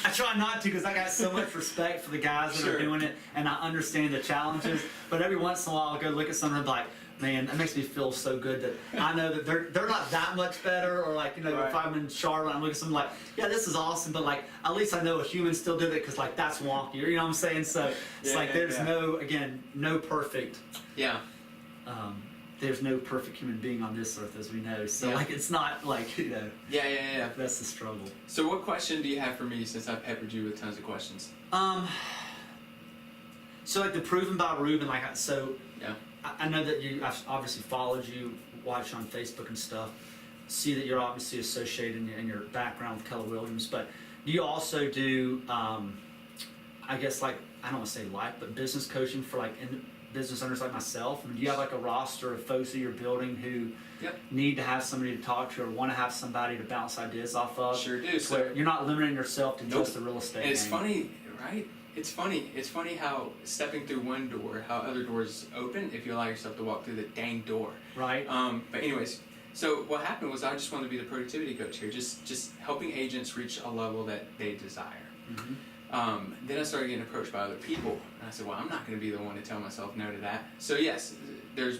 I try not to because I got so much respect for the guys that are doing it, and I understand the challenges. But every once in a while, I'll go look at something and be like, man, that makes me feel so good that I know that they're not that much better. Or like, if I'm in Charlotte, I'm looking at something like, yeah, this is awesome, but like at least I know a human still did it because like that's wonky. You know what I'm saying? So it's there's no perfect. Yeah. There's no perfect human being on this earth, as we know. So, like, it's not like, Yeah. That's the struggle. So what question do you have for me since I've peppered you with tons of questions? So, like, the Proven by Ruben, like, Yeah. I know that I've obviously followed you, watched on Facebook and stuff, see that you're obviously associated in your background with Keller Williams, but do you also do, I guess, like, I don't want to say but business coaching for, like, business owners like myself? I mean, do you have like a roster of folks that you're building who need to have somebody to talk to or want to have somebody to bounce ideas off of? Sure do. So you're not limiting yourself to just the real estate. And it's funny, right? It's funny how stepping through one door, how other doors open if you allow yourself to walk through the dang door. Right. But anyways, so what happened was I just wanted to be the productivity coach here, just helping agents reach a level that they desire. Mm-hmm. Then I started getting approached by other people, and I said, well, I'm not going to be the one to tell myself no to that. So yes, there's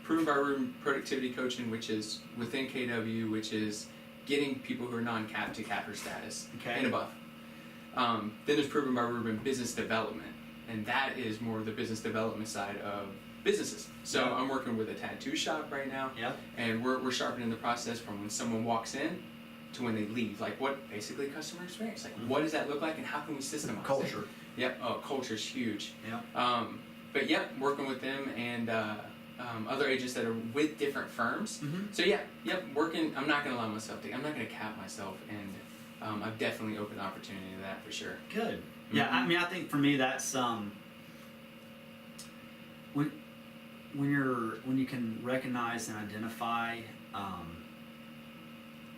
Proven by Ruben productivity coaching, which is within KW, which is getting people who are non-cap to capper status and above. Then there's Proven by Ruben business development, and that is more of the business development side of businesses. So I'm working with a tattoo shop right now, and we're sharpening the process from when someone walks in to when they leave, like what basically customer experience, like what does that look like and how can we systemize culture? Yep. Oh, culture's huge. Yeah. But working with them and other agents that are with different firms. Mm-hmm. So working. I'm not going to allow myself to. I'm not going to cap myself, and I've definitely opened opportunity to that for sure. Good. Mm-hmm. Yeah. I mean, I think for me that's when you can recognize and identify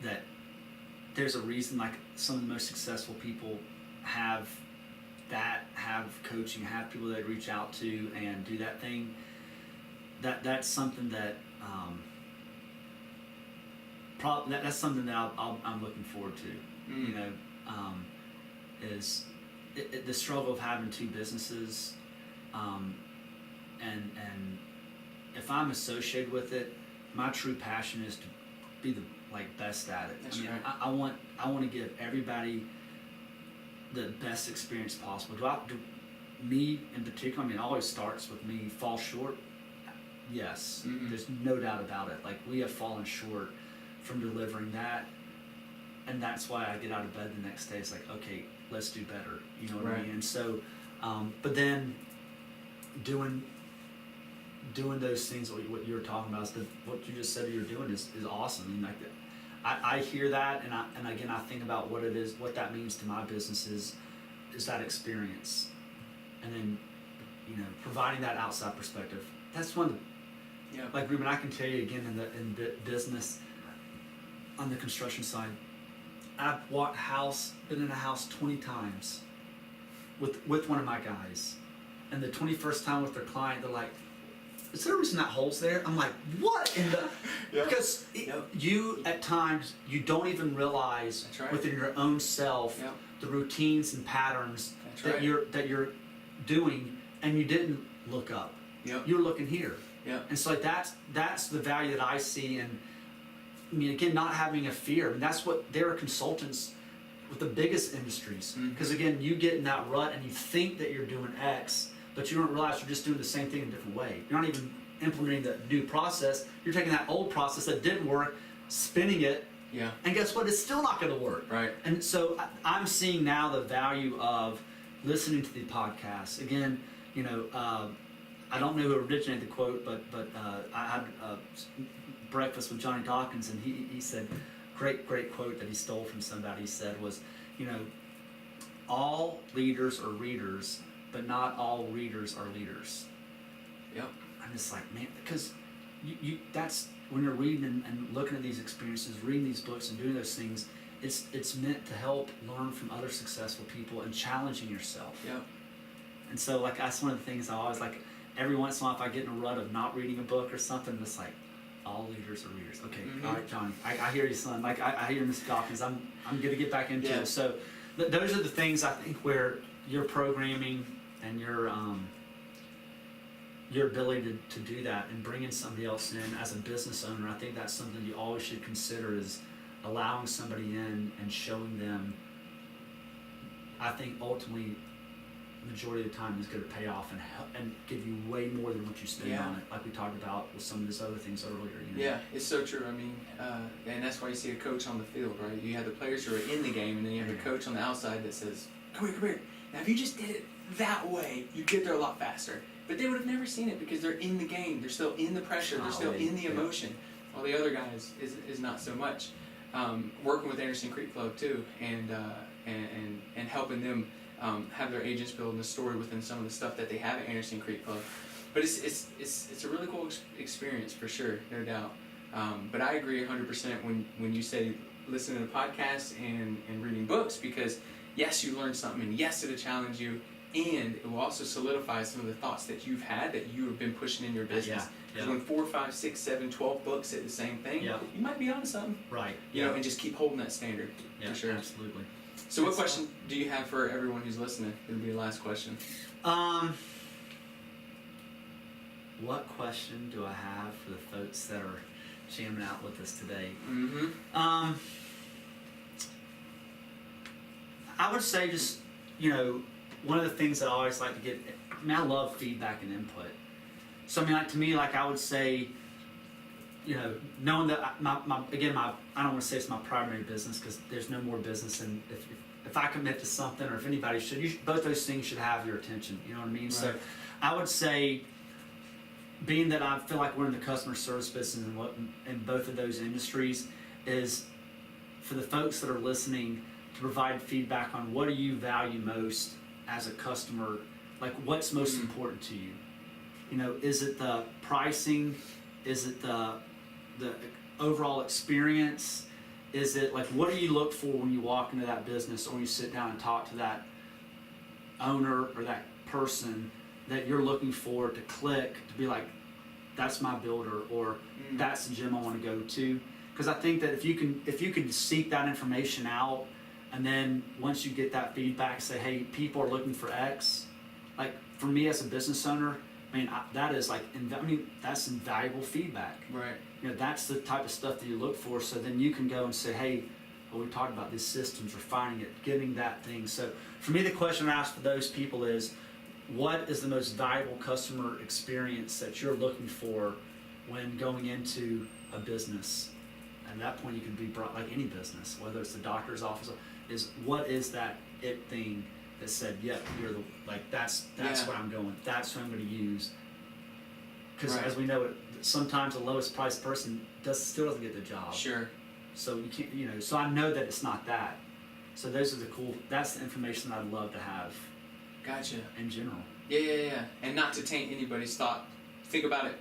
that there's a reason, like some of the most successful people have coaching, have people they reach out to and do that thing. That's something that that's something that I'm looking forward to. Is the struggle of having two businesses and if I'm associated with it, my true passion is to be the best at it. That's I mean, right. I want to give everybody the best experience possible. Do me in particular? I mean, it always starts with me. Fall short? Yes, Mm-hmm. there's no doubt about it. Like, we have fallen short from delivering that, and that's why I get out of bed the next day. It's like, okay, let's do better. You know what I Right. mean? And so, but then doing those things, what you were talking about, what you just said you're doing is awesome. I mean, like, I hear that, and again, I think about what it is, what that means to my business is that experience, and then, you know, providing that outside perspective. That's one of the, Yeah. like, Ruben, I can tell you again, in business, on the construction side, I've been in a house 20 times with one of my guys, and the 21st time with their client, they're like, is there a reason that hole's there? I'm like, what in the? Yeah. Because you, at times, you don't even realize That's right. within your own self Yep. the routines and patterns That's that right. you're doing, and you didn't look up. Yep. You're looking here. Yep. And so, like, that's the value that I see in. I mean, again, not having a fear. I mean, that's what there are consultants with the biggest industries. Mhm. Because again, you get in that rut and you think that you're doing X, but you don't realize you're just doing the same thing in a different way. You're not even implementing the new process. You're taking that old process that didn't work, spinning it, Yeah. and guess what? It's still not going to work. Right. And so I'm seeing now the value of listening to the podcast. Again, you know, I don't know who originated the quote, but I had breakfast with Johnny Dawkins, and he said, great quote that he stole from somebody. He said was, you know, all leaders are readers, but not all readers are leaders. Yep. I'm just like, man, because you that's when you're reading and looking at these experiences, reading these books and doing those things, it's meant to help learn from other successful people and challenging yourself. Yep. And so, like, that's one of the things I always, like, every once in a while, if I get in a rut of not reading a book or something, it's like, all leaders are readers. Okay, Mhm. all right, Johnny, I hear you, son. Like, I hear Mr. Dawkins. I'm gonna get back into Yeah. it. So, those are the things I think where your programming and your ability to do that and bringing somebody else in as a business owner, I think that's something you always should consider, is allowing somebody in and showing them. I think ultimately, majority of the time is going to pay off and give you way more than what you spend Yeah. on it, like we talked about with some of these other things earlier. You know? Yeah, it's so true. I mean, and that's why you see a coach on the field, right? You have the players who are in the game, and then you have the coach on the outside that says, come here. Now, if you just did it that way, you'd get there a lot faster. But they would have never seen it because they're in the game. They're still in the pressure. They're still in the emotion. While the other guys is not so much. Working with Anderson Creek Club too, and helping them have their agents building a story within some of the stuff that they have at Anderson Creek Club. But it's a really cool experience for sure, no doubt. But I agree 100% when you say listening to podcasts and reading books, because yes, you learn something, and yes, it'll challenge you, and it will also solidify some of the thoughts that you've had that you have been pushing in your business. Because when 4, 5, 6, 7, 12 books say the same thing, you might be onto something. Right. You know, and just keep holding that standard. Yeah, for sure. absolutely. So what question do you have for everyone who's listening? It'll be the last question. What question do I have for the folks that are jamming out with us today? Mm-hmm. I would say just, you know, one of the things that I always like to get, I mean, I love feedback and input. So, I mean, like, to me, like, I would say, you know, knowing that I don't want to say it's my primary business, because there's no more business, and if I commit to something, or if anybody should, both those things should have your attention. You know what I mean? Right. So, I would say, being that I feel like we're in the customer service business in both of those industries, is for the folks that are listening to provide feedback on what do you value most as a customer, like what's most important to you. You know, is it the pricing? Is it the overall experience? Is it like, what do you look for when you walk into that business, or when you sit down and talk to that owner or that person that you're looking for to click, to be like, that's my builder, or that's the gym I want to go to? Because I think that if you can seek that information out, and then once you get that feedback, say, hey, people are looking for X. Like, for me as a business owner, I mean, that is like, that's invaluable feedback. Right. You know, that's the type of stuff that you look for. So then you can go and say, hey, well, we talked about these systems, refining it, getting that thing. So for me, the question I ask for those people is, what is the most valuable customer experience that you're looking for when going into a business? And at that point, you can be brought like any business, whether it's the doctor's office, what is that it thing that said, yep, you're the, like, that's what I'm going, that's what I'm going to use. Because as we know, sometimes the lowest priced person still doesn't get the job. Sure. So you can't, you know, so I know that it's not that. So those are that's the information I'd love to have. Gotcha. In general. Yeah. And not to taint anybody's thought. Think about it.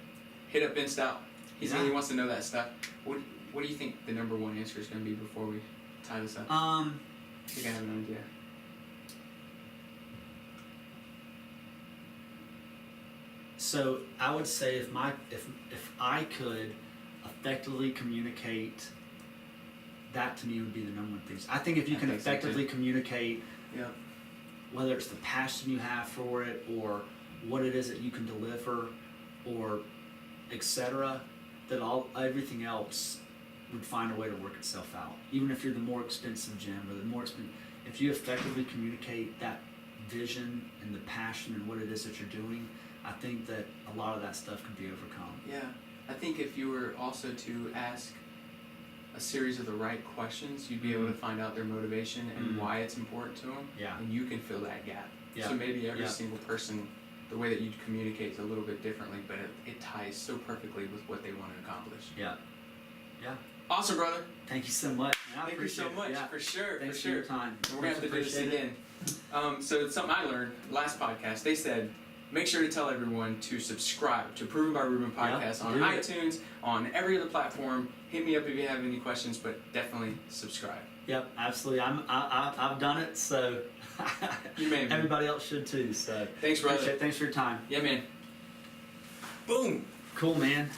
Hit up Ben Stout. He wants to know that stuff. What do you think the number one answer is going to be before we tie this up? I think I have an idea. So I would say if I could effectively communicate, that to me would be the number one thing. I think if you can effectively communicate, whether it's the passion you have for it or what it is that you can deliver, or etc., that everything else would find a way to work itself out. Even if you're the more expensive gym or the more expensive, if you effectively communicate that vision and the passion and what it is that you're doing, I think that a lot of that stuff can be overcome. Yeah, I think if you were also to ask a series of the right questions, you'd be able to find out their motivation and why it's important to them. Yeah. And you can fill that gap. Yeah. So maybe every single person, the way that you communicate is a little bit differently, but it ties so perfectly with what they want to accomplish. Yeah. Yeah. Awesome, brother. Thank you so much. Thank you so much. Yeah. For sure. Thanks for your time. And we're going to have to do this again. So it's something I learned last podcast. They said, make sure to tell everyone to subscribe to Proven by Ruben podcast on iTunes, on every other platform. Hit me up if you have any questions, but definitely subscribe. Yep, absolutely. I've done it, so you may be. Everybody else should too. So thanks, brother. Thanks for your time. Yeah, man. Boom. Cool, man.